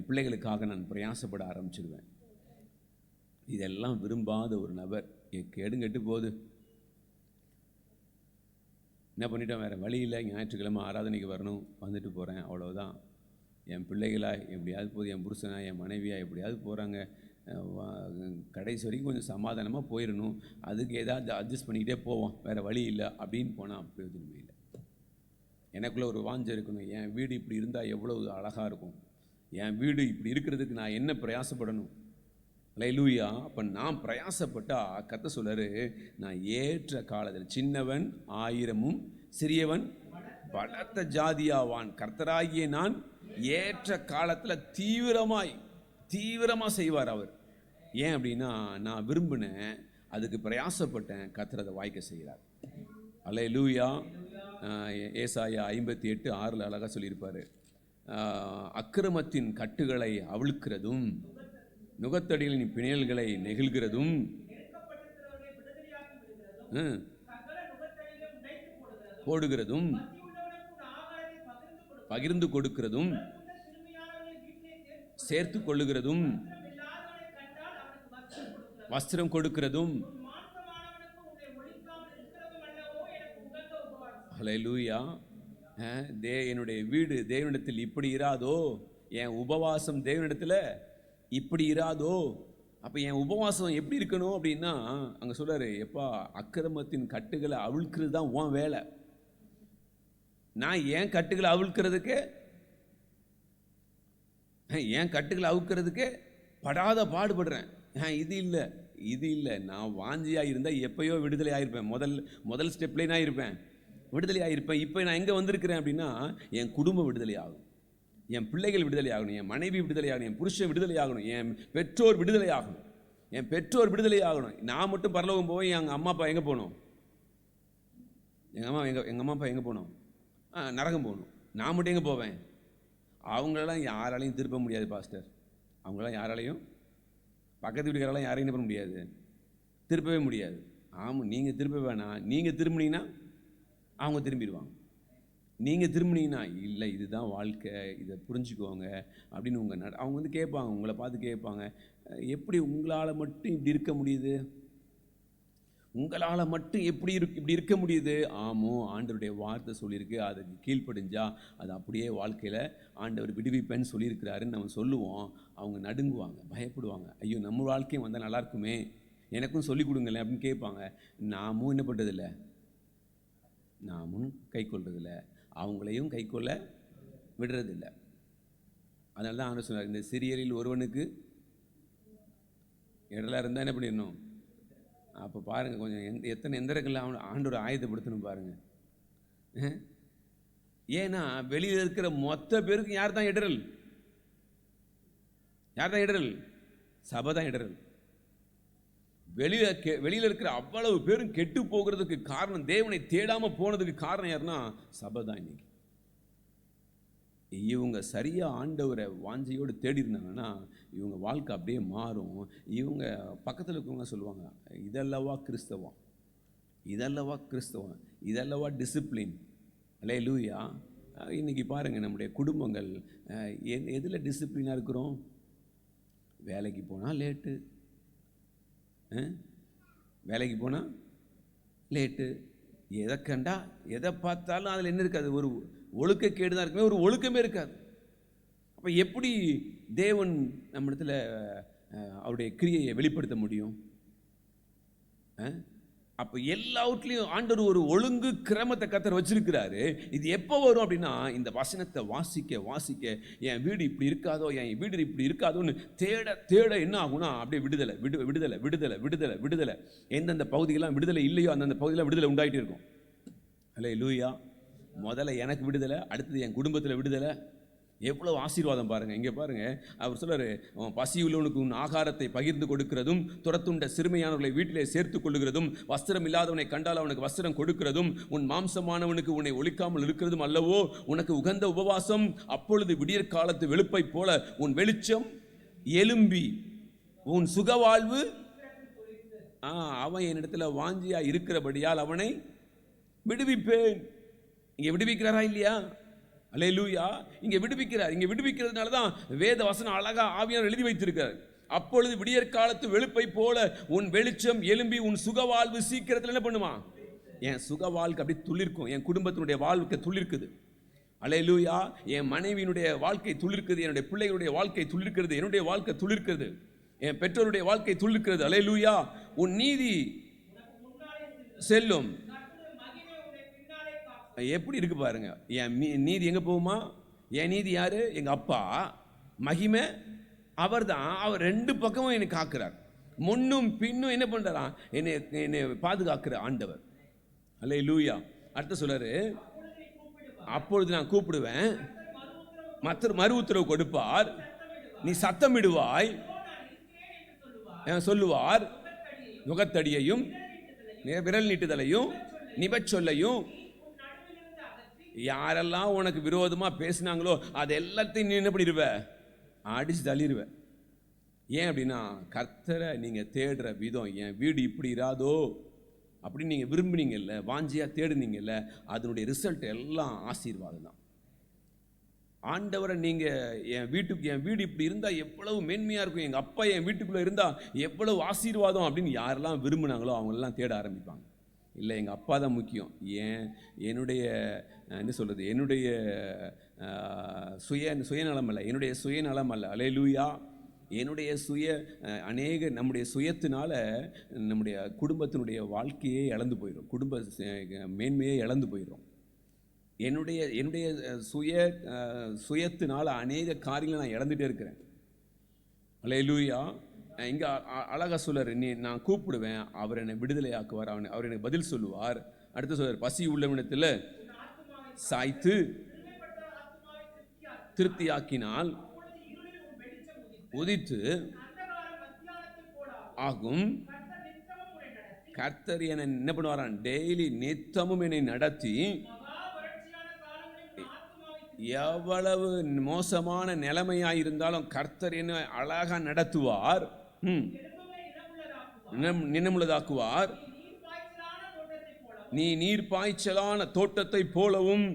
பிள்ளைகளுக்காக நான் பிரயாசப்பட ஆரம்பிச்சிடுவேன். இதெல்லாம் விரும்பாத ஒரு நபர் கெட்டு போகுது, என்ன பண்ணிட்டோம், வேறு வழி இல்லை, ஞாயிற்றுக்கிழமை ஆராதனைக்கு வரணும், வந்துட்டு போகிறேன், அவ்வளோதான். என் பிள்ளைகளாக எப்படியாவது போகுது, என் புருஷனா என் மனைவியாக எப்படியாவது போகிறாங்க, கடைசி வரைக்கும் கொஞ்சம் சமாதானமாக போயிடணும், அதுக்கு ஏதாவது அட்ஜஸ்ட் பண்ணிக்கிட்டே போவோம், வேறு வழி இல்லை அப்படின்னு போனால் பிரயோஜனமே இல்லை. எனக்குள்ளே ஒரு வாஞ்சை இருக்கணும், என் வீடு இப்படி இருந்தால் எவ்வளோ அழகாக இருக்கும், என் வீடு இப்படி இருக்கிறதுக்கு நான் என்ன பிரயாசப்படணும். அல்லேலூயா. அப்போ நான் பிரயாசப்பட்டால் கர்த்தர் சொல்றாரு, நான் ஏற்ற காலத்தில் சின்னவன் 1000 சிறியவன் பலத்த ஜாதியாவான். கர்த்தராகிய நான் ஏற்ற காலத்தில் தீவிரமாக செய்வார் அவர். ஏன் அப்படின்னா, நான் விரும்பினேன், அதுக்கு பிரயாசப்பட்டேன், கர்த்தர் அதை வாய்க்க செய்கிறார். அல்லேலூயா. ஏசாயா 58:6 அழகாக சொல்லியிருப்பார், அக்கிரமத்தின் கட்டுகளை அவிழ்க்கிறதும் நுகத்தடிகளின் பிணையல்களை நெகிழ்கிறதும் போடுகிறதும் பகிர்ந்து கொடுக்கிறதும் சேர்த்து கொள்ளுகிறதும் வஸ்திரம் கொடுக்கிறதும். ஹல்லேலூயா. என்னுடைய வீடு தேவனிடத்தில் இப்படி இராதோ, என் உபவாசம் தேவனிடத்தில் இப்படி இராதோ. அப்போ என் உபவாசம் எப்படி இருக்கணும் அப்படின்னா, அங்கே சொல்றாரு, எப்பா அக்கிரமத்தின் கட்டுகளை அவிழ்க்கிறது தான் உன் வேலை. நான் ஏன் கட்டுகளை அவிழ்க்கிறதுக்கு படாத பாடுபடுறேன். இது இல்லை நான் வாஞ்சியாக இருந்தால் எப்பயோ விடுதலை ஆகிருப்பேன். முதல் ஸ்டெப்லேயே நான் இருப்பேன், விடுதலை ஆகிருப்பேன். இப்போ நான் எங்கே வந்திருக்கிறேன் அப்படின்னா, என் குடும்பம் விடுதலை ஆகும், என் பிள்ளைகள் விடுதலை ஆகணும், என் மனைவி விடுதலை ஆகணும், என் புருஷன் விடுதலை ஆகணும், என் பெற்றோர் விடுதலை ஆகணும். நான் மட்டும் பரலோகம் போய் எங்கள் அம்மா அப்பா எங்கே போகணும், எங்கள் அம்மா அப்பா எங்கே போகணும், நரகம் போகணும். நான் மட்டும் எங்கே போவேன்? அவங்களெல்லாம் யாராலையும் திருப்ப முடியாது பாஸ்டர். அவங்களாம் யாராலையும், பக்கத்து வீட்டுக்காரெல்லாம் யாரையும் என்ன பண்ண முடியாது, திருப்பவே முடியாது. ஆமாம், நீங்கள் திருப்ப வேணாம். நீங்கள் திரும்பினீங்கன்னா அவங்க திரும்பிடுவாங்க. நீங்கள் திரும்பினீங்கன்னா இல்லை, இதுதான் வாழ்க்கை, இதை புரிஞ்சுக்குவாங்க அப்படின்னு அவங்க வந்து கேட்பாங்க, உங்களை பார்த்து கேட்பாங்க, எப்படி உங்களால் மட்டும் இப்படி இருக்க முடியுது, உங்களால் மட்டும் இப்படி இருக்க முடியுது. ஆமோ, ஆண்டவருடைய வார்த்தை சொல்லியிருக்கு, அதுக்கு கீழ்ப்படிஞ்சா அது அப்படியே வாழ்க்கையில் ஆண்டவர் விடுவிப்பேன்னு சொல்லியிருக்கிறாருன்னு நம்ம சொல்லுவோம். அவங்க நடுங்குவாங்க, பயப்படுவாங்க, ஐயோ நம்ம வாழ்க்கையும் வந்தால் நல்லா இருக்குமே, எனக்கும் சொல்லிக் கொடுங்களேன் அப்படின்னு கேட்பாங்க. நாமும் என்ன பண்ணுறதில்லை, நாமும் கை கொள்றதில்லை, அவங்களையும் கை கொள்ள விடுறதில்லை. அதனால தான் ஆண்டவர் சொன்னார், இந்த சிறியரில் ஒருவனுக்கு இடலாம் இருந்தால் என்ன பண்ணிடணும். அப்போ பாருங்கள், கொஞ்சம் எத்தனை எந்திரங்கள் ஆண்டவர் ஆயத்தப்படுத்தணும் பாருங்கள். ஏன்னா வெளியில் இருக்கிற மொத்த பேருக்கு யார் தான் இடரல்? சபை தான் இடரல். வெளியில் இருக்கிற அவ்வளவு பேரும் கெட்டு போகிறதுக்கு காரணம், தேவனை தேடாமல் போனதுக்கு காரணம் யாருன்னா சபை தான். இன்னைக்கு இவங்க சரியாக ஆண்டவரை வாஞ்சையோடு தேடி இருந்தாங்கன்னா இவங்க வாழ்க்கை அப்படியே மாறும். இவங்க பக்கத்தில் இருக்கவங்க சொல்லுவாங்க, இதல்லவா கிறிஸ்தவம், இதல்லவா கிறிஸ்தவம், இதல்லவா டிசிப்ளின். அல்லேலூயா. இன்றைக்கி பாருங்கள், நம்முடைய குடும்பங்கள் எதில் டிசிப்ளினாக இருக்கிறோம்? வேலைக்கு போனால் லேட்டு, வேலைக்கு போனால் லேட்டு, எதை கண்டா எதை பார்த்தாலும் அதில் என்ன இருக்காது? ஒரு ஒழுக்கக்கேடு தான் இருக்குமே, ஒரு ஒழுக்கமே இருக்காது. அப்போ எப்படி தேவன் நம்மிடத்தில் அவருடைய கிரியையை வெளிப்படுத்த முடியும்? அப்போ எல்லாவற்றிலையும் ஆண்டவர் ஒரு ஒழுங்கு கிரமத்தை கர்த்தர் வச்சிருக்கிறாரு. இது எப்போ வரும் அப்படின்னா, இந்த வசனத்தை வாசிக்க வாசிக்க என் வீடு இப்படி இருக்காதோ, என் வீடு இப்படி இருக்காதோன்னு தேட தேட என்ன ஆகும்னா அப்படியே விடுதலை விடுதலை விடுதலை விடுதலை விடுதலை. எந்தெந்த பகுதியெல்லாம் விடுதலை இல்லையோ அந்தந்த பகுதியில் விடுதலை உண்டாகிட்டே இருக்கும். அல்லேலூயா. முதல்ல எனக்கு விடுதலை, அடுத்தது என் குடும்பத்தில் விடுதலை. எவ்வளோ ஆசீர்வாதம் பாருங்கள். இங்கே பாருங்கள், அவர் சொல்கிறார், பசி உள்ளவனுக்கு உன் ஆகாரத்தை பகிர்ந்து கொடுக்கிறதும், துரத்துண்ட சிறுமையானவர்களை வீட்டிலே சேர்த்து கொள்ளுகிறதும், வஸ்திரம் இல்லாதவனை கண்டால் அவனுக்கு வஸ்திரம் கொடுக்கிறதும், உன் மாம்சமானவனுக்கு உன்னை ஒழிக்காமல் இருக்கிறதும் அல்லவோ உனக்கு உகந்த உபவாசம். அப்பொழுது விடியற் காலத்து வெளுப்பை போல உன் வெளிச்சம் எலும்பி உன் சுகவாழ்வு. அவன் என்னிடத்துல வாஞ்சியா இருக்கிறபடியால் அவனை விடுவிப்பேன். இங்கே விடுவிக்கிறாரா இல்லையா? அல்லேலூயா. இங்கே விடுவிக்கிறார். இங்கே விடுவிக்கிறதுனால தான் வேத வசனம் அழகா ஆவியானவர் எழுதி வைத்திருக்கிறார். அப்பொழுது விடியற் காலத்து வெளுப்பை போல உன் வெளிச்சம் எழும்பி உன் சுகவாழ்வு சீக்கிரத்தில் என்ன பண்ணுமா? என் சுகவாழ்க்கை அப்படி துளிர்க்கும். என் குடும்பத்தினுடைய வாழ்க்கை துளிர்க்குது. அல்லேலூயா. என் மனைவியினுடைய வாழ்க்கை துளிர்க்குது, என்னுடைய பிள்ளைகளுடைய வாழ்க்கை துளிர்க்கிறது, என்னுடைய வாழ்க்கை துளிர்க்கிறது, என் பெற்றோருடைய வாழ்க்கை துளிர்க்கிறது. அல்லேலூயா. உன் நீதி செல்லும். எப்படி இருக்கு பாருங்க. என் நீதி எங்கே போகுமா? என் நீதி யாரு? எங்கள் அப்பா. மகிமை அவர் தான். அவர் ரெண்டு பக்கமும் என்னை காக்கிறார். முன்னும் பின்னும் என்ன பண்ணுறாராம்? என்னை பாதுகாக்கிற ஆண்டவர். அல்லேலூயா. அடுத்து சொல்றாரு, அப்பொழுது நான் கூப்பிடுவேன், மறு உத்தரவு கொடுப்பார், நீ சத்தமிடுவாய் சொல்லுவார். நுகத்தடியையும் விரல் நீட்டுதலையும் நிபச்சொல்லையும் யாரெல்லாம் உனக்கு விரோதமாக பேசினாங்களோ அது எல்லாத்தையும் நீ என்ன பண்ணிடுவ? அடிச்சு தள்ளிடுவ. ஏன் அப்படின்னா, கர்த்தரை நீங்கள் தேடுற விதம், என் வீடு இப்படி இராதோ அப்படின்னு நீங்கள் விரும்புனீங்கல்ல, வாஞ்சியாக தேடுனீங்கல்ல, அதனுடைய ரிசல்ட் எல்லாம் ஆசீர்வாதம் தான். ஆண்டவரை நீங்கள் என் வீடு இப்படி இருந்தால் எவ்வளவு மேன்மையாக இருக்கும், எங்கள் அப்பா என் வீட்டுக்குள்ளே இருந்தால் எவ்வளவு ஆசீர்வாதம் அப்படின்னு யாரெல்லாம் விரும்பினாங்களோ அவங்களெல்லாம் தேட ஆரம்பிப்பாங்க. இல்லை, எங்கள் அப்பா தான் முக்கியம். என்னுடைய என்ன சொல்கிறது, என்னுடைய சுயநலம் அல்ல, என்னுடைய சுயநலம் அல்ல. அல்லேலூயா. என்னுடைய நம்முடைய சுயத்தினால நம்முடைய குடும்பத்தினுடைய வாழ்க்கையே இழந்து போயிடும், குடும்ப மேன்மையே இழந்து போயிடும். என்னுடைய சுயத்தினால அநேக காரியங்களை நான் இழந்துகிட்டே இருக்கிறேன். அல்லேலூயா. இங்கே அழகாக சொல்றாரு, நான் கூப்பிடுவேன், அவர் என்னை விடுதலையாக்குவார், அவர் எனக்கு பதில் சொல்லுவார். அடுத்து சொல்றார், பசி உள்ளவனிடத்தில் சாய்த்து திருப்தியாக்கினால் உதித்து ஆகும். கர்த்தர் என்னை என்ன பண்ணுவாரான்? டெய்லி நித்தமும் என்னை நடத்தி எவ்வளவு மோசமான நிலைமையாயிருந்தாலும் கர்த்தர் என்ன அழகா நடத்துவார், நினமுள்ளதாக்குவார். நீ நீர் பாய்ச்சலான தோட்டத்தை போலவும்.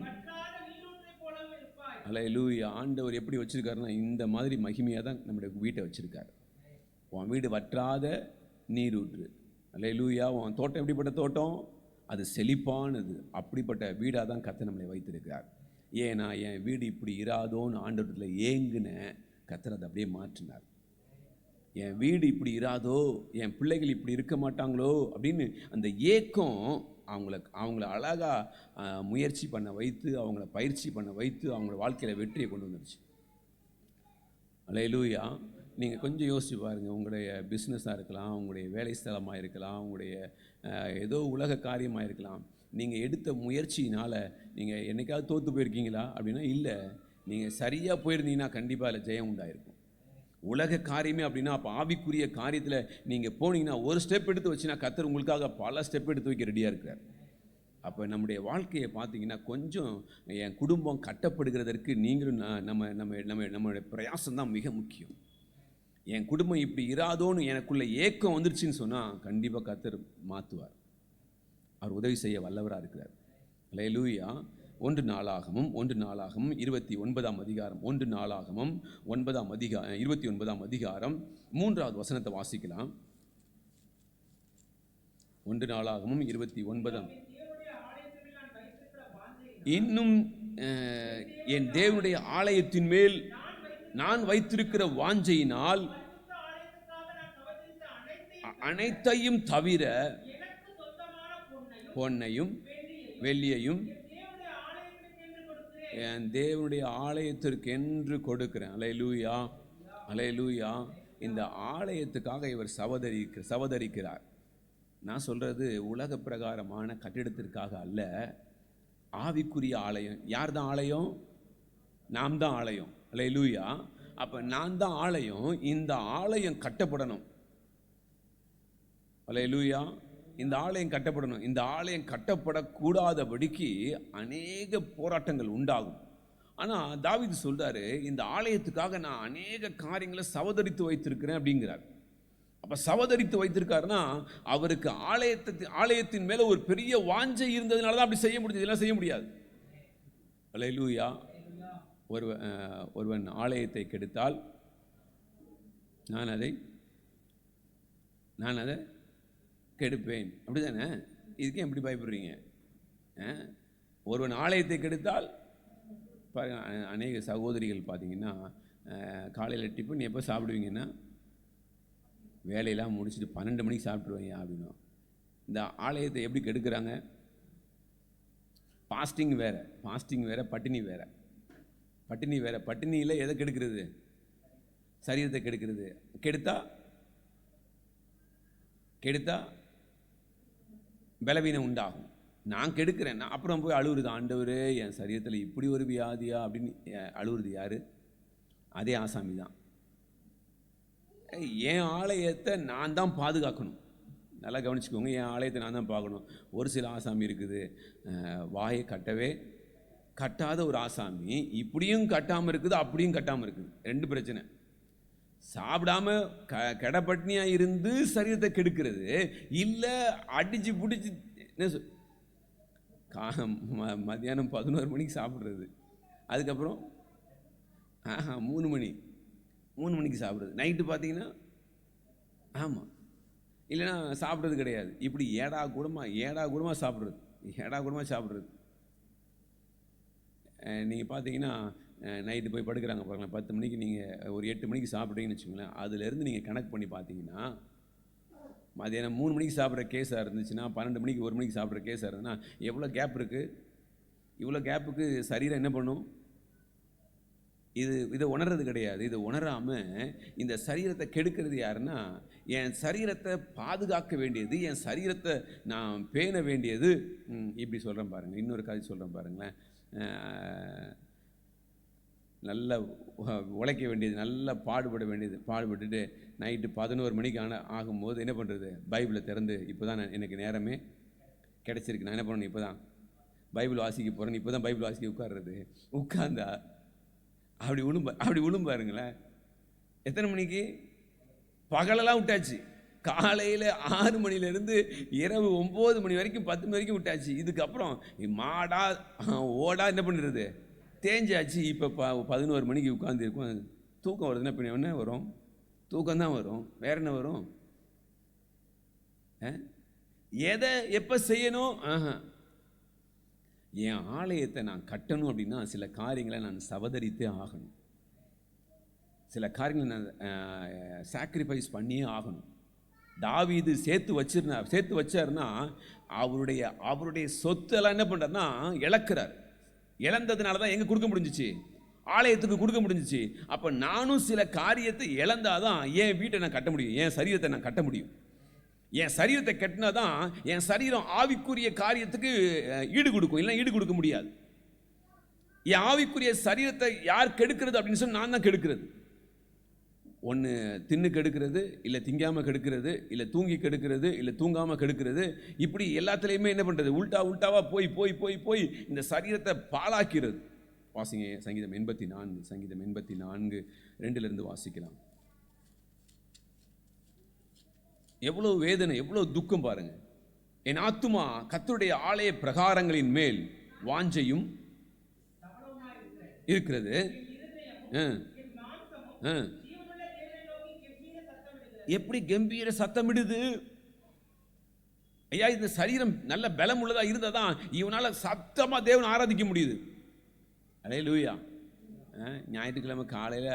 அல்லேலூயா. ஆண்டவர் எப்படி வச்சிருக்காருன்னா, இந்த மாதிரி மகிமையாக தான் நம்முடைய வீட்டை வச்சிருக்காரு. உன் வீடு வற்றாத நீரூற்று. அல்லேலூயா. உன் தோட்டம் எப்படிப்பட்ட தோட்டம்? அது செழிப்பானது. அப்படிப்பட்ட வீடாக தான் கர்த்தர் நம்மளை வைத்திருக்கிறார். ஏன்னா என் வீடு இப்படி இராதோன்னு ஆண்டவரத்தில் ஏங்குன கர்த்தர் அதை அப்படியே மாற்றினார். என் வீடு இப்படி இராதோ, என் பிள்ளைகள் இப்படி இருக்க மாட்டாங்களோ அப்படின்னு அந்த ஏக்கம் அவங்கள அழகாக முயற்சி பண்ண வைத்து, அவங்கள பயிற்சி பண்ண வைத்து, அவங்கள வாழ்க்கையில் வெற்றியை கொண்டு வந்துருச்சு. அல்லேலூயா. நீங்கள் கொஞ்சம் யோசிச்சு பாருங்கள். உங்களுடைய பிஸ்னஸாக இருக்கலாம், உங்களுடைய வேலை ஸ்தலமாக இருக்கலாம், உங்களுடைய ஏதோ உலக காரியமாக இருக்கலாம். நீங்கள் எடுத்த முயற்சியினால் நீங்கள் என்னைக்காவது தோற்று போயிருக்கீங்களா அப்படின்னா இல்லை. நீங்கள் சரியாக போயிருந்தீங்கன்னா கண்டிப்பாக அதில் ஜெயம் உண்டாயிருக்கும். உலக காரியமே அப்படின்னா அப்போ ஆவிக்குரிய காரியத்தில் நீங்கள் போனீங்கன்னா ஒரு ஸ்டெப் எடுத்து வச்சுன்னா கர்த்தர் உங்களுக்காக பல ஸ்டெப் எடுத்து வைக்க ரெடியாக இருக்கிறார். அப்போ நம்முடைய வாழ்க்கையை பார்த்தீங்கன்னா கொஞ்சம் என் குடும்பம் கட்டப்படுகிறதற்கு நீங்களும் நம்மளுடைய பிரயாசம் தான் மிக முக்கியம். என் குடும்பம் இப்படி இராதோன்னு எனக்குள்ள ஏக்கம் வந்துருச்சுன்னு சொன்னால் கண்டிப்பாக கர்த்தர் மாற்றுவார். அவர் உதவி செய்ய வல்லவராக இருக்கிறார். அல்லேலூயா. 1 நாளாகமும் 29ஆம் அதிகாரம் 1 நாளாகமும் 29ஆம் அதிகாரம் 3வது வசனத்தை வாசிக்கலாம். 1 நாளாகமும் 29. இன்னும் என் தேவனுடைய ஆலயத்தின் மேல் நான் வைத்திருக்கிற வாஞ்சையினால் அனைத்தையும் தவிர பொன்னையும் வெள்ளியையும் என் தேவனுடைய ஆலயத்திற்கு என்று கொடுக்கிறேன். அல்லேலூயா, அல்லேலூயா. இந்த ஆலயத்துக்காக இவர் சவதரிக்கிறார். நான் சொல்றது உலக பிரகாரமான கட்டிடத்திற்காக அல்ல, ஆவிக்குரிய ஆலயம். யார் தான் ஆலயம்? நாம் தான் ஆலயம். அல்லேலூயா. அப்போ நான் தான் ஆலயம். இந்த ஆலயம் கட்டப்படணும். அல்லேலூயா. இந்த ஆலயம் கட்டப்படணும். இந்த ஆலயம் கட்டப்படக்கூடாதபடிக்கு அநேக போராட்டங்கள் உண்டாகும். ஆனால் தாவீது சொல்றாரு, இந்த ஆலயத்துக்காக நான் அநேக காரியங்களை சவதரித்து வைத்திருக்கிறேன் அப்படிங்கிறார். அப்போ சவதரித்து வைத்திருக்காருன்னா அவருக்கு ஆலயத்தின் மேலே ஒரு பெரிய வாஞ்சை இருந்ததுனால தான் அப்படி செய்ய முடிஞ்சது, இதெல்லாம் செய்ய முடியாது. அல்லேலூயா. ஒருவன் ஆலயத்தை கெடுத்தால் நான் அதை கெடுப்பேன். அப்படி தானே? இதுக்கே எப்படி பயப்படுறீங்க? ஒருவன் ஆலயத்தை கெடுத்தால் பாருங்க, அநேக சகோதரிகள் பார்த்தீங்கன்னா காலையில் டிஃபன் எப்போ சாப்பிடுவீங்கன்னா வேலையெல்லாம் முடிச்சுட்டு 12 மணிக்கு சாப்பிட்ருவீங்க அப்படின்னா. இந்த ஆலயத்தை எப்படி கெடுக்கிறாங்க? ஃபாஸ்டிங் வேறு பட்டினி வேறு. பட்டினியில் எதை கெடுக்கிறது? சரீரத்தை கெடுக்கிறது. கெடுத்தா பலவீனம் உண்டாகும். நான் கெடுக்கிறேன், நான் அப்புறம் போய் அழுவுறது, ஆண்டவரே என் சரீரத்தில் இப்படி ஒரு வியாதியா அப்படின்னு அழுவுறது யாரு? அதே ஆசாமி தான். என் ஆலயத்தை நான் தான் பாதுகாக்கணும். நல்லா கவனிச்சுக்கோங்க, என் ஆலயத்தை நான் தான் பார்க்கணும். ஒரு சில ஆசாமி இருக்குது, வாயை கட்டாத ஒரு ஆசாமி, இப்படியும் கட்டாமல் இருக்குது, அப்படியும் கட்டாமல் இருக்குது. 2 பிரச்சனை. சாப்பிடாம கடப்பட்டினியாக இருந்து சரீரத்தை கெடுக்கிறது, இல்லை அடிச்சு பிடிச்சி மத்தியானம் 11 மணிக்கு சாப்பிட்றது, அதுக்கப்புறம் 3 மணிக்கு சாப்பிட்றது, நைட்டு பார்த்தீங்கன்னா ஆமாம், இல்லைன்னா சாப்பிட்றது கிடையாது. இப்படி ஏடா கூடமாக சாப்பிட்றது. நீங்கள் பார்த்தீங்கன்னா நைட்டு போய் படுக்கிறாங்க பாருங்களேன், 10 மணிக்கு நீங்கள் ஒரு 8 மணிக்கு சாப்பிட்றீங்கன்னு வச்சுக்கோங்களேன். அதுலேருந்து நீங்கள் கணக்கு பண்ணி பார்த்தீங்கன்னா மதியானம் 3 மணிக்கு சாப்பிட்ற கேஸாக இருந்துச்சுன்னா, 12 மணிக்கு 1 மணிக்கு சாப்பிட்ற கேஸாக இருந்ததுன்னா எவ்வளோ கேப் இருக்குது? இவ்வளோ கேப்புக்கு சரீரம் என்ன பண்ணும்? இதை உணர்றது கிடையாது. இதை உணராமல் இந்த சரீரத்தை கெடுக்கிறது யாருன்னா, என் சரீரத்தை பாதுகாக்க வேண்டியது, என் சரீரத்தை நான் பேண வேண்டியது. இப்படி சொல்கிறேன் பாருங்கள், இன்னொரு கதை சொல்கிறேன் பாருங்களேன். நல்லா உழைக்க வேண்டியது, நல்லா பாடுபட வேண்டியது, பாடுபட்டுட்டு நைட்டு 11 மணிக்கு ஆகும்போது என்ன பண்ணுறது? பைபிளை திறந்து, இப்போ தான் எனக்கு நேரமே கிடச்சிருக்கு, நான் என்ன பண்ணணும், இப்போ தான் பைபிள் வாசிக்க போகிறேன், இப்போ தான் பைபிள் வாசிக்க உட்கார்ந்தா அப்படி விழும் பாருங்களேன். எத்தனை மணிக்கு? பகலெல்லாம் விட்டாச்சு. காலையில் 6 மணிலேருந்து இரவு 9 மணி வரைக்கும் 10 மணி வரைக்கும் விட்டாச்சு. இதுக்கப்புறம் மாடா ஓடா என்ன பண்ணுறது? தேஞ்சாச்சு. இப்போ 11 மணிக்கு உட்காந்துருக்கும். தூக்கம் வருதுன்னா இப்போ என்ன வரும்? தூக்கம்தான் வரும். வேற என்ன வரும்? எதை எப்போ செய்யணும்? என் ஆலயத்தை நான் கட்டணும் அப்படின்னா சில காரியங்களை நான் சவதரித்தே ஆகணும். சில காரியங்களை நான் சாக்ரிஃபைஸ் பண்ணியே ஆகணும். தாவீது சேர்த்து வச்சாருன்னா அவருடைய சொத்தெல்லாம் என்ன பண்ணுறாருன்னா இழக்கிறார். இழந்ததுனால தான் எங்கே கொடுக்க முடிஞ்சிச்சு? ஆலயத்துக்கு கொடுக்க முடிஞ்சிச்சு. அப்போ நானும் சில காரியத்தை இழந்தாதான் என் வீட்டை நான் கட்ட முடியும், என் சரீரத்தை நான் கட்ட முடியும். என் சரீரத்தை கட்டினா தான் என் சரீரம் ஆவிக்குரிய காரியத்துக்கு ஈடு கொடுக்கும், இல்லை ஈடு கொடுக்க முடியாது. என் ஆவிக்குரிய சரீரத்தை யார் கெடுக்கிறது அப்படின்னு சொல்லி நான் தான் கெடுக்கிறது. ஒன்று தின்னு கெடுக்கிறது, இல்லை திங்காமல் கெடுக்கிறது, இல்லை தூங்கி கெடுக்கிறது, இல்லை தூங்காமல் கெடுக்கிறது. இப்படி எல்லாத்துலேயுமே என்ன பண்ணுறது, உல்டாவாக போய் போய் போய் போய் இந்த சரீரத்தை பாழாக்கிறது. வாசிங்க சங்கீதம் 84 2 வாசிக்கலாம். எவ்வளோ வேதனை, எவ்வளோ துக்கம் பாருங்க. என் ஆத்துமா கர்த்தருடைய ஆலய பிரகாரங்களின் மேல் வாஞ்சையும் இருக்கிறது. எப்படி கம்பீர சத்தமிடுது ஐயா! இந்த சரீரம் நல்ல பலம் உள்ளதா இருந்ததான் இவனால சத்தமா தேவனை ஆராதிக்க முடியுது. அல்லேலூயா. ஞாயிற்றுக்கிழமை காலையில்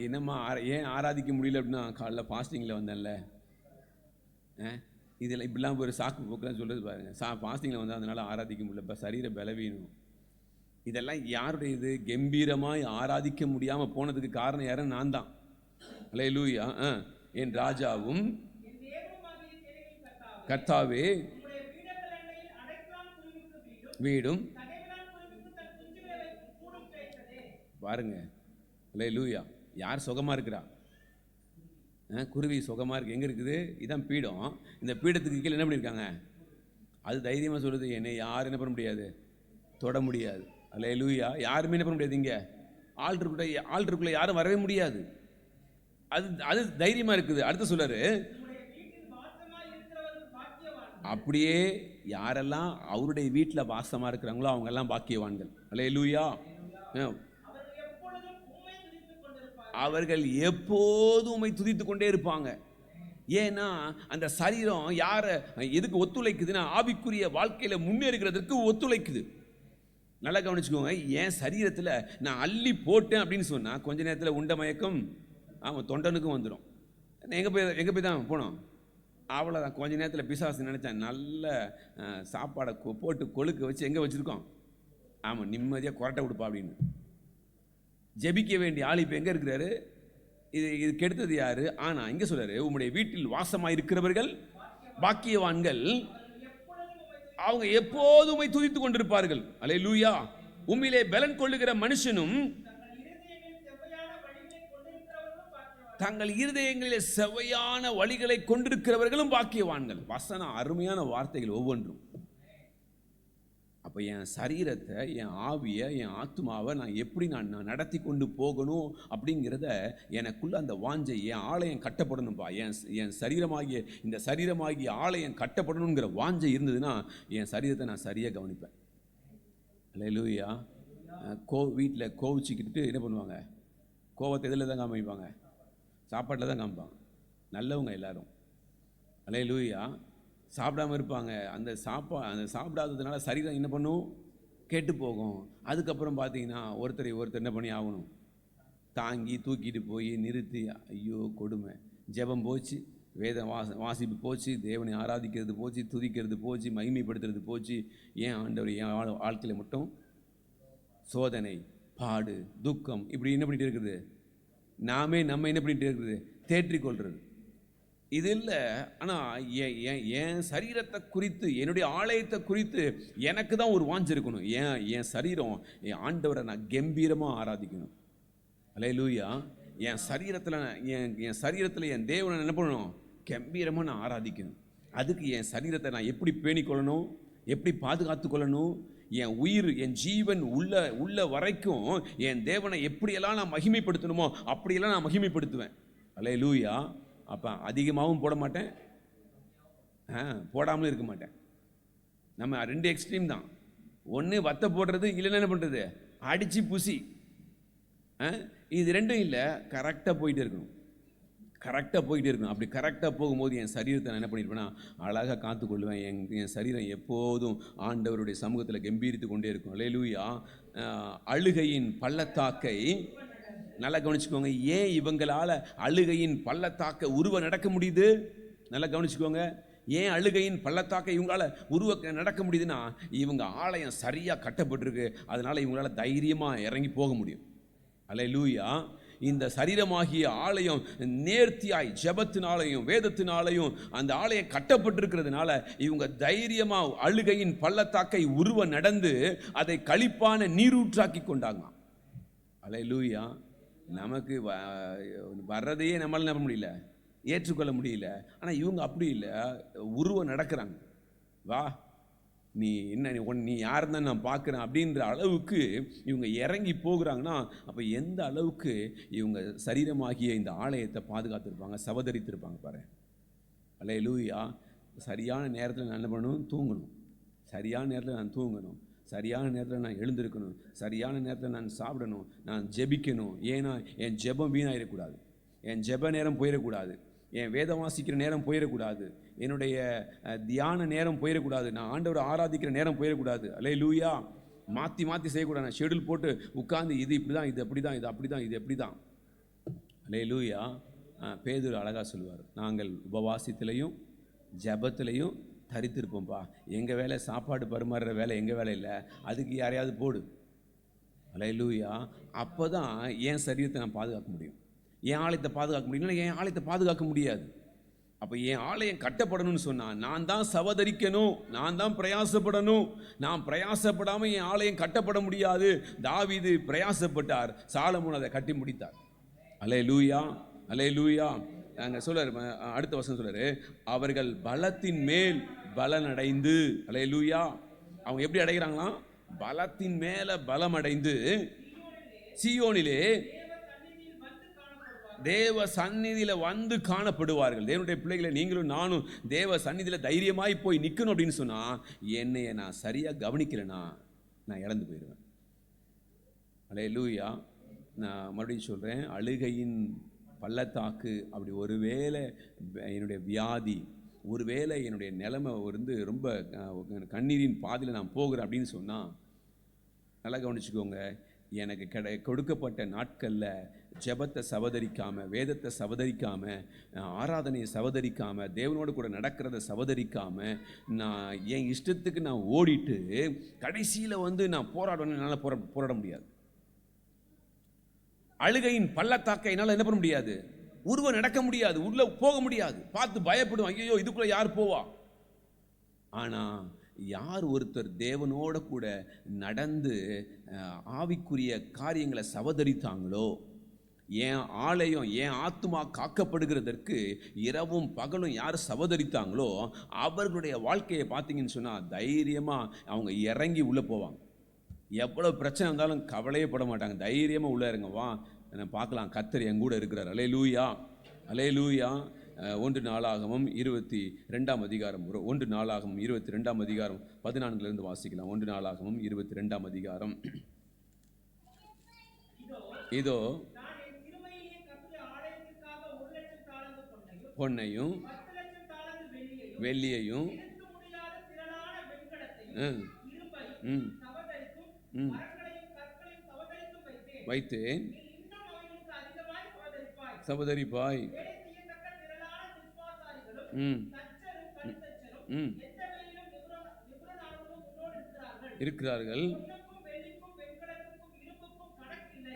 என்னம்மா ஏன் ஆராதிக்க முடியல அப்படின்னா, காலைல ஃபாஸ்டிங்கில் வந்தேன்ல. இதில் இப்படிலாம் ஒரு சாக்கு போக்கெல்லாம் சொல்கிறது பாருங்க. ஃபாஸ்டிங்கில் வந்தால் அதனால் ஆராதிக்க முடியல, இப்போ சரீர பலவீனம். இதெல்லாம் யாருடைய இது? கம்பீரமாய் ஆராதிக்க முடியாமல் போனதுக்கு காரணம் யாரும்? நான் தான். அல்லேலூயா. என் ராஜாவும் கர்த்தாவே வீடும் பாருங்க. அல்லேலூயா. யார் சுகமாக இருக்கிறா? குருவி சுகமாக இருக்குது. எங்கே இருக்குது? இதான் பீடம். இந்த பீடத்துக்கு கீழே என்ன பண்ணியிருக்காங்க? அது தைரியமாக சொல்லுது, என்னை யாரும் என்ன பண்ண முடியாது, தொட முடியாது. அல்லேலூயா. யாருமே என்ன பண்ண முடியாது. இங்கே ஆல்டருக்குள்ளே யாரும் வரவே முடியாது. அது தைரியமாக இருக்குது. அடுத்து சொல்றாரு, அப்படியே யாரெல்லாம் அவருடைய வீட்டில் வாசமாக இருக்கிறாங்களோ அவங்கெல்லாம் பாக்கியவான்கள். அல்லேலூயா. அவர்கள் எப்போதும் உம்மை துதித்து கொண்டே இருப்பாங்க. ஏன்னா அந்த சரீரம் யாரை எதுக்கு ஒத்துழைக்குதுன்னா, ஆவிக்குரிய வாழ்க்கையில் முன்னேறுகிறதுக்கு ஒத்துழைக்குது. நல்லா கவனிச்சுக்கோங்க. என் சரீரத்தில் நான் அள்ளி போட்டேன் அப்படின்னு சொன்னால் கொஞ்ச நேரத்தில் உண்ட மயக்கம் தொண்டனுக்கும் வந்துடும். எங்கே போய் தான் போனோம்? அவ்வளோதான். கொஞ்ச நேரத்தில் பிசாசு நினச்சேன் நல்ல சாப்பாடை போட்டு கொழுக்க வச்சு எங்கே வச்சுருக்கோம்? ஆமாம், நிம்மதியாக கொரட்டை கொடுப்பா அப்படின்னு. ஜெபிக்க வேண்டிய ஆள் இப்போ எங்கே இருக்கிறாரு? இது கெடுத்தது யாரு? ஆனால் இங்கே சொல்றாரு, உம்முடைய வீட்டில் வாசமாக இருக்கிறவர்கள் பாக்கியவான்கள், அவங்க எப்போதும் உம்மை துதித்து கொண்டிருப்பார்கள். அல்லேலூயா. உம்மிலே பலன் கொள்ளுகிற மனுஷனும் தங்கள் இருதயங்களிலே செவ்வையான வழிகளை கொண்டிருக்கிறவர்களும் பாக்கியவான்கள். வசனம் அருமையான வார்த்தைகள் ஒவ்வொன்றும். அப்போ என் சரீரத்தை, என் ஆவியை, என் ஆத்மாவை நான் எப்படி நான் நடத்தி கொண்டு போகணும் அப்படிங்கிறத எனக்குள்ள அந்த வாஞ்சை, என் ஆலயம் கட்டப்படணும்ப்பா, என் சரீரமாகிய இந்த சரீரமாகிய ஆலயம் கட்டப்படணுங்கிற வாஞ்சை இருந்ததுன்னா என் சரீரத்தை நான் சரியாக கவனிப்பேன். அல்லேலூயா. வீட்டில் கோவிச்சுக்கிட்டு என்ன பண்ணுவாங்க? கோவத்தை எதில் தான் காமிப்பாங்க? சாப்பாட்டில் தான் காமிப்பாங்க. நல்லவங்க எல்லாரும். அல்லேலூயா. சாப்பிடாமல் இருப்பாங்க. அந்த சாப்பிடாததுனால சரீரம் என்ன பண்ணும்? கெட்டு போகும். அதுக்கப்புறம் பார்த்தீங்கன்னா ஒருத்தர் என்ன பண்ணி ஆகணும்? தாங்கி தூக்கிட்டு போய் நிறுத்தி, ஐயோ கொடுமை. ஜெபம் போச்சு, வேத வாசிப்பு போச்சு, தேவனை ஆராதிக்கிறது போச்சு, துதிக்கிறது போச்சு, மகிமைப்படுத்துறது போச்சு. ஏன் ஆண்டவர் என் வாழ்க்கையில் மட்டும் சோதனை, பாடு, துக்கம் இப்படி என்ன பண்ணிட்டு இருக்குது? நம்ம என்ன பண்ணிட்டு இருக்குது? தேற்றிக்கொள்றது. இது இல்லை. ஆனால் என் சரீரத்தை குறித்து, என்னுடைய ஆலயத்தை குறித்து எனக்கு தான் ஒரு வாஞ்சை இருக்கணும். என் சரீரம், என் ஆண்டவரை நான் கம்பீரமாக ஆராதிக்கணும். அல்லேலூயா. என் சரீரத்தில் என் தேவனை என்ன பண்ணணும்? கம்பீரமாக நான் ஆராதிக்கணும். அதுக்கு என் சரீரத்தை நான் எப்படி பேணிக்கொள்ளணும், எப்படி பாதுகாத்து கொள்ளணும், என் உயிர், என் ஜீவன் உள்ள வரைக்கும் என் தேவனை எப்படியெல்லாம் நான் மகிமைப்படுத்தணுமோ அப்படியெல்லாம் நான் மகிமைப்படுத்துவேன். அல்லேலூயா. அப்போ அதிகமாகவும் போட மாட்டேன், போடாமலும் இருக்க மாட்டேன். நம்ம 2 எக்ஸ்ட்ரீம் தான். ஒன்று வத்த போடுறது, இல்லைன்னா என்ன பண்ணுறது? அடித்து புசி. இது ரெண்டும் இல்லை. கரெக்டாக போயிட்டே இருக்கணும். அப்படி கரெக்டாக போகும்போது என் சரீரத்தை நான் என்ன பண்ணியிருப்பேன்னா அழகாக காத்துக்கொள்வேன். என் சரீரம் எப்போதும் ஆண்டவருடைய சமூகத்தில் கம்பீரித்து கொண்டே இருக்கும். அல்லேலூயா. அழுகையின் பள்ளத்தாக்கை நல்லா கவனிச்சுக்கோங்க. ஏன் இவங்களால் அழுகையின் பள்ளத்தாக்க உருவ நடக்க முடியுது? நல்லா கவனிச்சுக்கோங்க. ஏன் அழுகையின் பள்ளத்தாக்க இவங்களால் உருவ நடக்க முடியுதுன்னா, இவங்க ஆலயம் சரியாக கட்டப்பட்டிருக்கு. அதனால் இவங்களால் தைரியமாக இறங்கி போக முடியும். அல்லேலூயா. இந்த சரீரமாகிய ஆலயம் நேர்த்தியாய் ஜெபத்தினாலையும் வேதத்தினாலையும் அந்த ஆலயம் கட்டப்பட்டிருக்கிறதுனால இவங்க தைரியமாக அழுகையின் பள்ளத்தாக்கை உருவ நடந்து அதை களிப்பான நீரூற்றாக்கி கொண்டாங்க. அல்லேலூயா. நமக்கு வர்றதையே நம்மளால நம்ப முடியல, ஏற்றுக்கொள்ள முடியல. ஆனால் இவங்க அப்படி இல்லை, உருவம் நடக்கிறாங்க. வா, நீ என்ன, நீ யாருன்னு தான் நான் பார்க்குறேன் அப்படின்ற அளவுக்கு இவங்க இறங்கி போகிறாங்கன்னா, அப்போ எந்த அளவுக்கு இவங்க சரீரமாகிய இந்த ஆலயத்தை பாதுகாத்துருப்பாங்க, சவதரித்திருப்பாங்க பாரு. அல்லேலூயா. சரியான நேரத்தில் நான் என்ன பண்ணணும்? தூங்கணும். சரியான நேரத்தில் நான் தூங்கணும். சரியான நேரத்தில் நான் எழுந்திருக்கணும். சரியான நேரத்தில் நான் சாப்பிடணும். நான் ஜெபிக்கணும். ஏன்னா என் ஜெபம் வீணாயிடக்கூடாது, என் ஜெப நேரம் போயிடக்கூடாது, என் வேதம் வாசிக்கிற நேரம் போயிடக்கூடாது, என்னுடைய தியான நேரம் போயிடக்கூடாது, நான் ஆண்டவரை ஆராதிக்கிற நேரம் போயிடக்கூடாது. அல்லேலூயா. மாற்றி மாற்றி செய்யக்கூடாது. நான் ஷெடியூல் போட்டு உட்காந்து இது இப்படி தான், இது அப்படி தான், இது அப்படி தான், இது எப்படி தான். அல்லேலூயா. பேதுரு அழகாக சொல்லுவார், நாங்கள் உபவாசத்திலையும் ஜபத்திலையும் தரித்திருப்போம்ப்பா. எங்கள் வேலை சாப்பாடு பரிமாறுற வேலை எங்கள் வேலை இல்லை, அதுக்கு யாரையாவது போடு. அல்லேலூயா. அப்போ தான் என் சரீரத்தை நான் பாதுகாக்க முடியும், என் ஆலயத்தை பாதுகாக்க முடியும். இல்லை, என் ஆலயத்தை பாதுகாக்க முடியாது. அப்போ என் ஆலயம் கட்டப்படணும்னு சொன்னால் நான் தான் சவதரிக்கணும், நான் தான் பிரயாசப்படணும். நான் பிரயாசப்படாமல் என் ஆலயம் கட்டப்பட முடியாது. தாவீது பிரயாசப்பட்டார், சாலமோன் அதை கட்டி முடித்தார். அல்லேலூயா, அல்லேலூயா. நாங்கள் சொல்றாரு, அடுத்த வசனம் சொல்றாரு, அவர்கள் பலத்தின் மேல் பலனடைந்து. அல்லேலூயா. அவங்க எப்படி அடைகிறாங்களாம்? பலத்தின் மேல பலம் அடைந்து சீயோனிலே தேவ சந்நிதியில வந்து காணப்படுவார்கள். தேவனுடைய பிள்ளைகளை நீங்களும் நானும் தேவ சந்நிதியில தைரியமாய் போய் நிற்கணும் அப்படின்னு சொன்னா, என்னைய நான் சரியா கவனிக்கலைன்னா நான் இழந்து போயிடுவேன். அல்லேலூயா. நான் மறுபடியும் சொல்றேன், அழுகையின் பள்ளத்தாக்கு அப்படி ஒருவேளை என்னுடைய வியாதி, ஒருவேளை என்னுடைய நிலைமை ரொம்ப கண்ணீரின் பாதையில் நான் போகிறேன் அப்படின்னு சொன்னால், நல்லா கவனிச்சுக்கோங்க, எனக்கு கொடுக்கப்பட்ட நாட்களில் ஜெபத்தை சவதரிக்காமல், வேதத்தை சவதரிக்காமல், ஆராதனையை சவதரிக்காமல், தேவனோடு கூட நடக்கிறத சவதரிக்காமல், நான் என் இஷ்டத்துக்கு நான் ஓடிட்டு கடைசியில் நான் போராடணும், என்னால் போராட முடியாது. அழுகையின் பள்ளத்தாக்கை என்னால் என்ன பண்ண முடியாது? உருவ நடக்க முடியாது, உள்ள போக முடியாது. பார்த்து பயப்படுவோம், ஐயோ இதுக்குள்ள யார் போவா. ஆனா யார் ஒருத்தர் தேவனோட கூட நடந்து ஆவிக்குரிய காரியங்களை சவதரித்தாங்களோ, என் ஆலயம், என் ஆத்துமா காக்கப்படுகிறதற்கு இரவும் பகலும் யார் சவதரித்தாங்களோ, அவர்களுடைய வாழ்க்கையை பார்த்தீங்கன்னு சொன்னால் தைரியமாக அவங்க இறங்கி உள்ளே போவாங்க. எவ்வளோ பிரச்சனை இருந்தாலும் கவலையே பட மாட்டாங்க, தைரியமாக உள்ளே இறங்க. வா, பார்க்கலாம், கர்த்தர் என் கூட இருக்கிறார். அல்லேலூயா, அல்லேலூயா. 1 நாளாகமம் 22 அதிகாரம், 1 நாளாகமம் 22 அதிகாரம் 14 வாசிக்கலாம். 1 நாளாகமம் 22 அதிகாரம். இதோ பொன்னையும் வெள்ளியையும் வைத்தேன், சவதரிப்பாய். இருக்கிறார்கள்,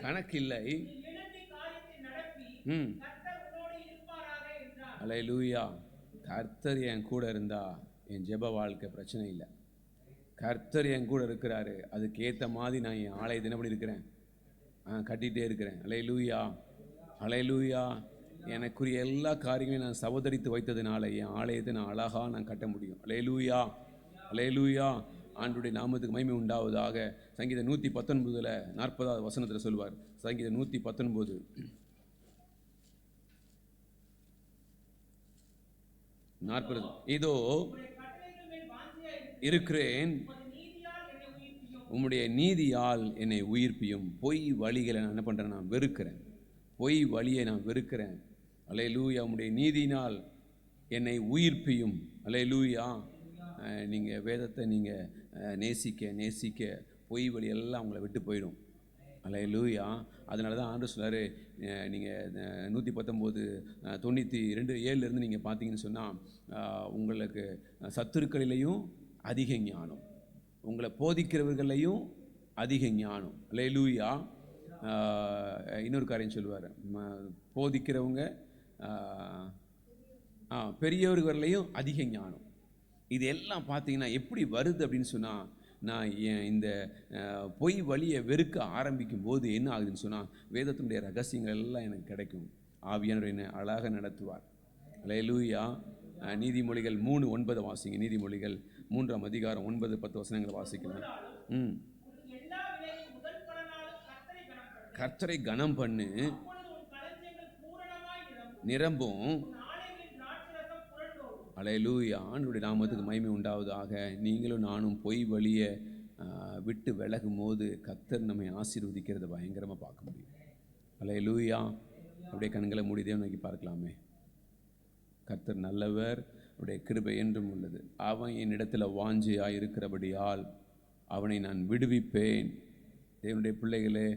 கணக்கில்லை. அல்லேலூயா. கர்த்தர் என் கூட இருந்தா என் ஜெப வாழ்க்கை பிரச்சனை இல்லை. கர்த்தர் என் கூட இருக்கிறாரு, அதுக்கு ஏற்ற மாதிரி நான் என் ஆலயத்தை என்ன பண்ணியிருக்கிறேன்? கட்டிகிட்டே இருக்கிறேன். அல்லேலூயா, அல்லேலூயா. எனக்குரிய எல்லா காரியங்களையும் நான் சவதரித்து வைத்ததுனால என் ஆலயத்தை நான் அழகாக நான் கட்ட முடியும். அல்லேலூயா, அல்லேலூயா. ஆண்டவருடைய நாமத்துக்கு மகிமை உண்டாவதாக. சங்கீதம் 119 40வது வசனத்தில் சொல்வார். சங்கீதம் 119 40. இதோ இருக்கிறேன், உம்முடைய நீதியால் என்னை உயிர்ப்பியும். பொய் வழிகளை நான் என்ன பண்ணுறேன்? நான் வெறுக்கிறேன். பொய் வழியை நான் வெறுக்கிறேன். அல்லேலூயா. உம்முடைய நீதியினால் என்னை உயிர்ப்பியும். அல்லேலூயா. நீங்கள் வேதத்தை நீங்கள் நேசிக்க நேசிக்க பொய் வழியெல்லாம் உங்களை விட்டு போயிடும். அல்லேலூயா. அதனால தான் ஆண்டவர் சொல்கிறாரு, நீங்கள் 119 92:7 நீங்கள் பார்த்தீங்கன்னு சொன்னால், உங்களுக்கு சத்துருக்களிலையும் அதிக ஞானம், உங்களை போதிக்கிறவர்களையும் அதிக ஞானம். அல்லேலூயா. இன்னொரு காரியம் சொல்லுவார், போதிக்கிறவங்க பெரியவர்களையும் அதிக ஞானம். இது எல்லாம் பார்த்தீங்கன்னா எப்படி வருது அப்படின்னு சொன்னால், நான் இந்த பொய் வழியை வெறுக்க ஆரம்பிக்கும் போது என்ன ஆகுதுன்னு சொன்னால் வேதத்தினுடைய ரகசியங்கள் எல்லாம் எனக்கு கிடைக்கும். ஆவியானவர் என்னை அழகாக நடத்துவார். அல்லேலூயா. நீதிமொழிகள் 3:9 வாசிங்க. நீதிமொழிகள் 3ஆம் அதிகாரம் 9-10 வசனங்களை வாசிக்கலாம். உன் எல்லா விலையின் முதல் பலனாலும் கர்த்தரை கர்த்தரை கனம் பண்ணு. கனம் பண்ணு, அப்பொழுது உன் களஞ்சியங்கள் பூரணமாய் நிரம்பும். உன் ஆலைகளின் திராட்சரசம் புரண்டோடும். அல்லேலூயா. ஆண்டவருடைய நாமத்துக்கு மகிமை உண்டாவதாக. நீங்களும் நானும் பொய் வழியை விட்டு விலகும் போது கர்த்தர் நம்மை ஆசீர்வதிக்கிறத பயங்கரமாக பார்க்க முடியும். அல்லேலூயா. அப்படியே கண்களை மூடி தேவனை நோக்கி பார்க்கலாமே. கர்த்தர் நல்லவர், அவருடைய கிருபை என்றும் உள்ளது. அவன் என்னிடத்தில் வாஞ்சையாக இருக்கிறபடியால் அவனை நான் விடுவிப்பேன். தேவனுடைய பிள்ளைகளே,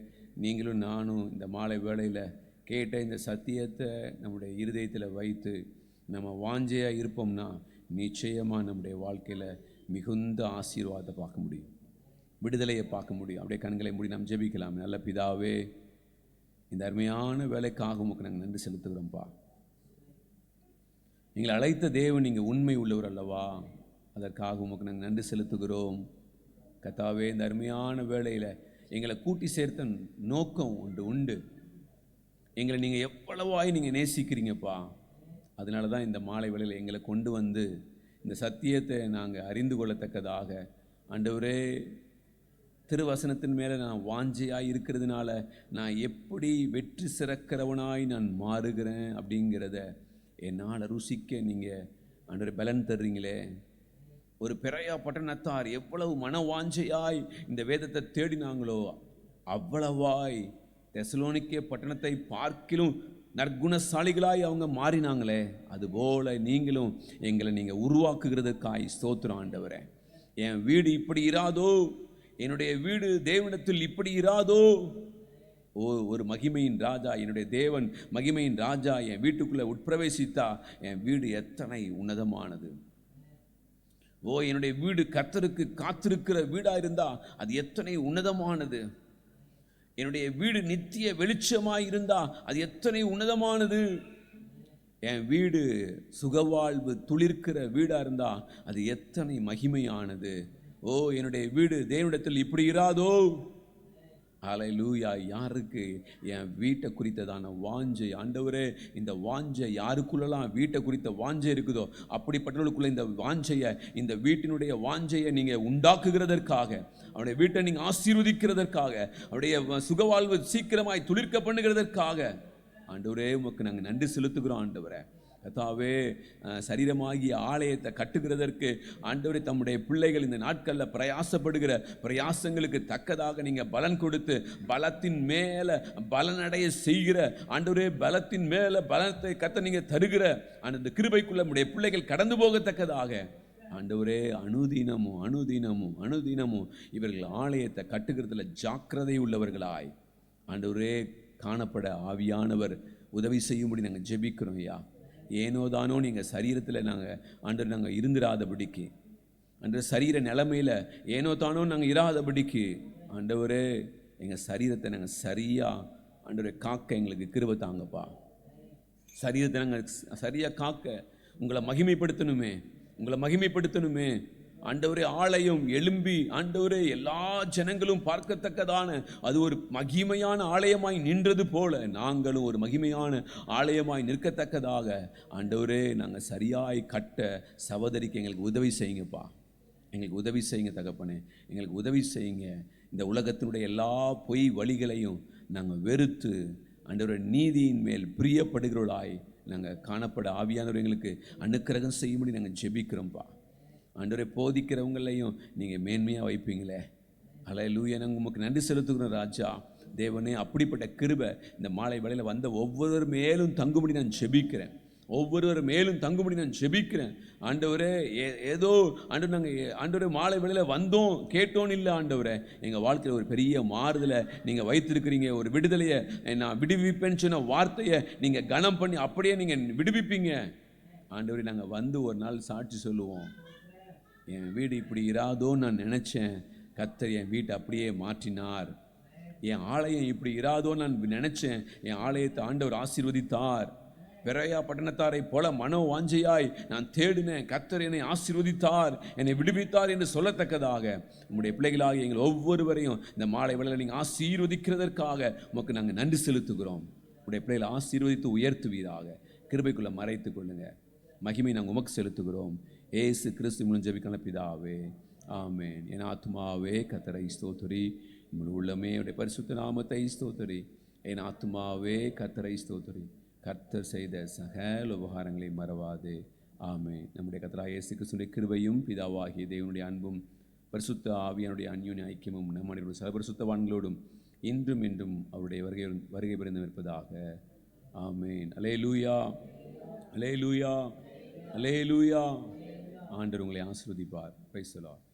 நீங்களும் நானும் இந்த மாலை வேளையில் கேட்ட இந்த சத்தியத்தை நம்முடைய இருதயத்தில் வைத்து நம்ம வாஞ்சையாக இருப்போம்னா நிச்சயமாக நம்முடைய வாழ்க்கையில் மிகுந்த ஆசீர்வாதத்தை பார்க்க முடியும், விடுதலையை பார்க்க முடியும். அப்படியே கண்களை மூடி நாம் ஜெபிக்கலாம். நல்ல பிதாவே, இந்த அருமையான வேலைக்காக உமக்கு நாங்கள் நன்றி செலுத்துகிறோம்ப்பா. எங்களை அழைத்த தேவன் நீங்கள் உண்மை உள்ளவர் அல்லவா? அதற்காக உமக்கு நாங்கள் நன்றி செலுத்துகிறோம். கர்த்தாவே, இந்த அருமையான வேளையில் எங்களை கூட்டி சேர்த்த நோக்கம் உண்டு. எங்களை நீங்கள் எவ்வளவாய் நீங்கள் நேசிக்கிறீங்கப்பா. அதனால தான் இந்த மாலை வேளையில் எங்களை கொண்டு வந்து இந்த சத்தியத்தை நாங்கள் அறிந்து கொள்ளத்தக்கதாக, ஆண்டவரே, திருவசனத்தின் மேலே நான் வாஞ்சையாக இருக்கிறதுனால நான் எப்படி வெற்றி சிறக்கிறவனாய் நான் மாறுகிறேன் அப்படிங்கிறத என்னால் ருசிக்க நீங்கள் ஆண்டவரே பலன் தர்றீங்களே. ஒரு பெரையா பட்டணத்தார் எவ்வளவு மன வாஞ்சையாய் இந்த வேதத்தை தேடினாங்களோ அவ்வளவாய் தெசலோனிக்கே பட்டணத்தை பார்க்கிலும் நற்குணசாலிகளாய் அவங்க மாறினாங்களே. அதுபோல் நீங்களும் எங்களை நீங்கள் உருவாக்குகிறதுக்காய் ஸ்தோத்திரம் ஆண்டவரே. என் வீடு இப்படி இராதோ, என்னுடைய வீடு தேவனிடத்தில் இப்படி இராதோ. ஒரு மகிமையின் ராஜா, என்னுடைய தேவன் மகிமையின் ராஜா என் வீட்டுக்குள்ளே உட்பிரவேசித்தா என் வீடு எத்தனை உன்னதமானது. என்னுடைய வீடு கர்த்தருக்கு காத்திருக்கிற வீடாக இருந்தா அது எத்தனை உன்னதமானது. என்னுடைய வீடு நித்திய வெளிச்சமாய் இருந்தா அது எத்தனை உன்னதமானது. என் வீடு சுகவாழ்வு துளிர்க்கிற வீடாக இருந்தா அது எத்தனை மகிமையானது. என்னுடைய வீடு தேவனிடத்தில் இப்படி இராதோ. ஹல்லேலூயா. யாருக்கு என் வீட்டை குறித்ததான வாஞ்சை, ஆண்டவரே, இந்த வாஞ்சை யாருக்குள்ளெல்லாம் வீட்டை குறித்த வாஞ்சை இருக்குதோ அப்படிப்பட்டவர்களுக்குள்ள இந்த வாஞ்சையை, இந்த வீட்டினுடைய வாஞ்சையை நீங்கள் உண்டாக்குகிறதற்காக, அவருடைய வீட்டை நீங்கள் ஆசீர்வதிக்கிறதற்காக, அவருடைய சுகவாழ்வு சீக்கிரமாய் துளிர்க்க பண்ணுகிறதற்காக ஆண்டவரே உமக்கு நாங்கள் நன்றி செலுத்துகிறோம். ஆண்டவரே கர்த்தாவே, சரீரமாகிய ஆலயத்தை கட்டுகிறதற்கு ஆண்டவரே தம்முடைய பிள்ளைகள் இந்த நாட்களில் பிரயாசப்படுகிற பிரயாசங்களுக்கு தக்கதாக நீங்கள் பலன் கொடுத்து பலத்தின் மேலே பலனடைய செய்கிற ஆண்டவரே, பலத்தின் மேலே பலத்தை கர்த்தர் நீங்கள் தருகிற அந்த கிருபைக்குள்ள நம்முடைய பிள்ளைகள் கடந்து போகத்தக்கதாக ஆண்டவரே அனுதினமும் இவர்கள் ஆலயத்தை கட்டுகிறதுல ஜாக்கிரதை உள்ளவர்களாய் ஆண்டவரே காணப்பட ஆவியானவர் உதவி செய்யும்படி நாங்கள் ஜெபிக்கிறோம். ஐயா, ஏனோதானோ நீங்கள் சரீரத்தில் நாங்கள் இருந்திராதபடிக்கு, அன்று சரீர நிலைமையில் ஏனோதானோ நாங்கள் இராதபடிக்கு ஆண்டவரே எங்கள் சரீரத்தை நாங்கள் சரியாக ஆண்டவரே காக்க எங்களுக்கு கிருபை தாங்கப்பா. சரீரத்தை நாங்கள் சரியாக காக்க உங்களை மகிமைப்படுத்தணுமே. ஆண்டவரே, ஆலயம் எழும்பி ஆண்டவரே எல்லா ஜனங்களும் பார்க்கத்தக்கதான அது ஒரு மகிமையான ஆலயமாய் நின்றது போல நாங்களும் ஒரு மகிமையான ஆலயமாய் நிற்கத்தக்கதாக ஆண்டவரே நாங்கள் சரியாய் கட்ட சகோதரிக்கு எங்களுக்கு உதவி செய்யுங்கப்பா. எங்களுக்கு உதவி செய்யுங்க தகப்பனே, எங்களுக்கு உதவி செய்யுங்க. இந்த உலகத்தினுடைய எல்லா பொய் வழிகளையும் நாங்கள் வெறுத்து ஆண்டவரே நீதியின் மேல் பிரியப்படுகிறவர்களாய் நாங்கள் காணப்பட ஆவியானவர் எங்களுக்கு அனுக்கிரகம் செய்யும்படி நாங்கள் ஜெபிக்கிறோம்ப்பா. ஆண்டவரே, போதிக்கிறவங்களையும் நீங்கள் மேன்மையாக வைப்பீங்களே. ஹல்லேலூயா. நாங்கள் உமக்கு நன்றி செலுத்துகிறோம் ராஜா. தேவனே, அப்படிப்பட்ட கிருபை இந்த மாலை வேளையில் வந்த ஒவ்வொருவர் மேலும் தங்கும்படி நான் ஜெபிக்கிறேன். ஆண்டவரே, ஏதோ ஆண்டவரே மாலை வேளையில் வந்தோம் கேட்டோன்னு இல்லை ஆண்டவரே, எங்கள் வாழ்க்கையில் ஒரு பெரிய மாறுதலை நீங்கள் வைத்திருக்கிறீங்க. ஒரு விடுதலையை நான் விடுவிப்பேன்னு சொன்ன வார்த்தையை நீங்கள் கனம் பண்ணி அப்படியே நீங்கள் விடுவிப்பீங்க ஆண்டவரே. நாங்கள் வந்து ஒரு நாள் சாட்சி சொல்லுவோம், என் வீடு இப்படி இராதோன்னு நான் நினச்சேன், கர்த்தர் என் வீட்டை அப்படியே மாற்றினார். என் ஆலயம் இப்படி இராதோன்னு நான் நினச்சேன், என் ஆலயத்தை ஆண்டவர் ஆசீர்வதித்தார். பெரையா பட்டணத்தாரை போல மனோ வாஞ்சையாய் நான் தேடினேன், கர்த்தர் என்னை ஆசீர்வதித்தார், என்னை விடுவித்தார் என்று சொல்லத்தக்கதாக உங்களுடைய பிள்ளைகளாக எங்கள் ஒவ்வொருவரையும் இந்த மாலை வேளையில் நீங்கள் ஆசீர்வதிக்கிறதற்காக உமக்கு நாங்கள் நன்றி செலுத்துகிறோம். உடைய பிள்ளைகளை ஆசீர்வதித்து உயர்த்துவீராக, கிருபைக்குள்ள மறைத்துக் கொள்ளுங்க. மகிமை நாங்கள் உமக்கு செலுத்துகிறோம். ஏசு கிறிஸ்து மூலம் ஜெபிக்கிற பிதாவே, ஆமென். என் ஆத்துமாவே கர்த்தரை ஸ்தோத்திரி, உன் உள்ளமே உடைய பரிசுத்த நாமத்தை ஸ்தோத்திரி. என் ஆத்துமாவே கர்த்தரை ஸ்தோத்திரி, கர்த்தர் செய்த சகல உபகாரங்களை மறவாதே. ஆமென். நம்முடைய கர்த்தராகிய இயேசு கிறிஸ்துவின் கிருபையும் பிதாவாகிய தேவனுடைய அன்பும் பரிசுத்த ஆவியானுடைய அந்யோன்ய ஐக்கியமும் நம்முடைய சகல பரிசுத்தவான்களோடும் இன்றும் இன்றும் அவருடைய வருகை புரிந்து இருப்பதாக. ஆமென். அல்லேலூயா, அல்லேலூயா, அல்லேலூயா. ஆண்டவர் உங்களை ஆசீர்வதிப்பார். Praise the Lord.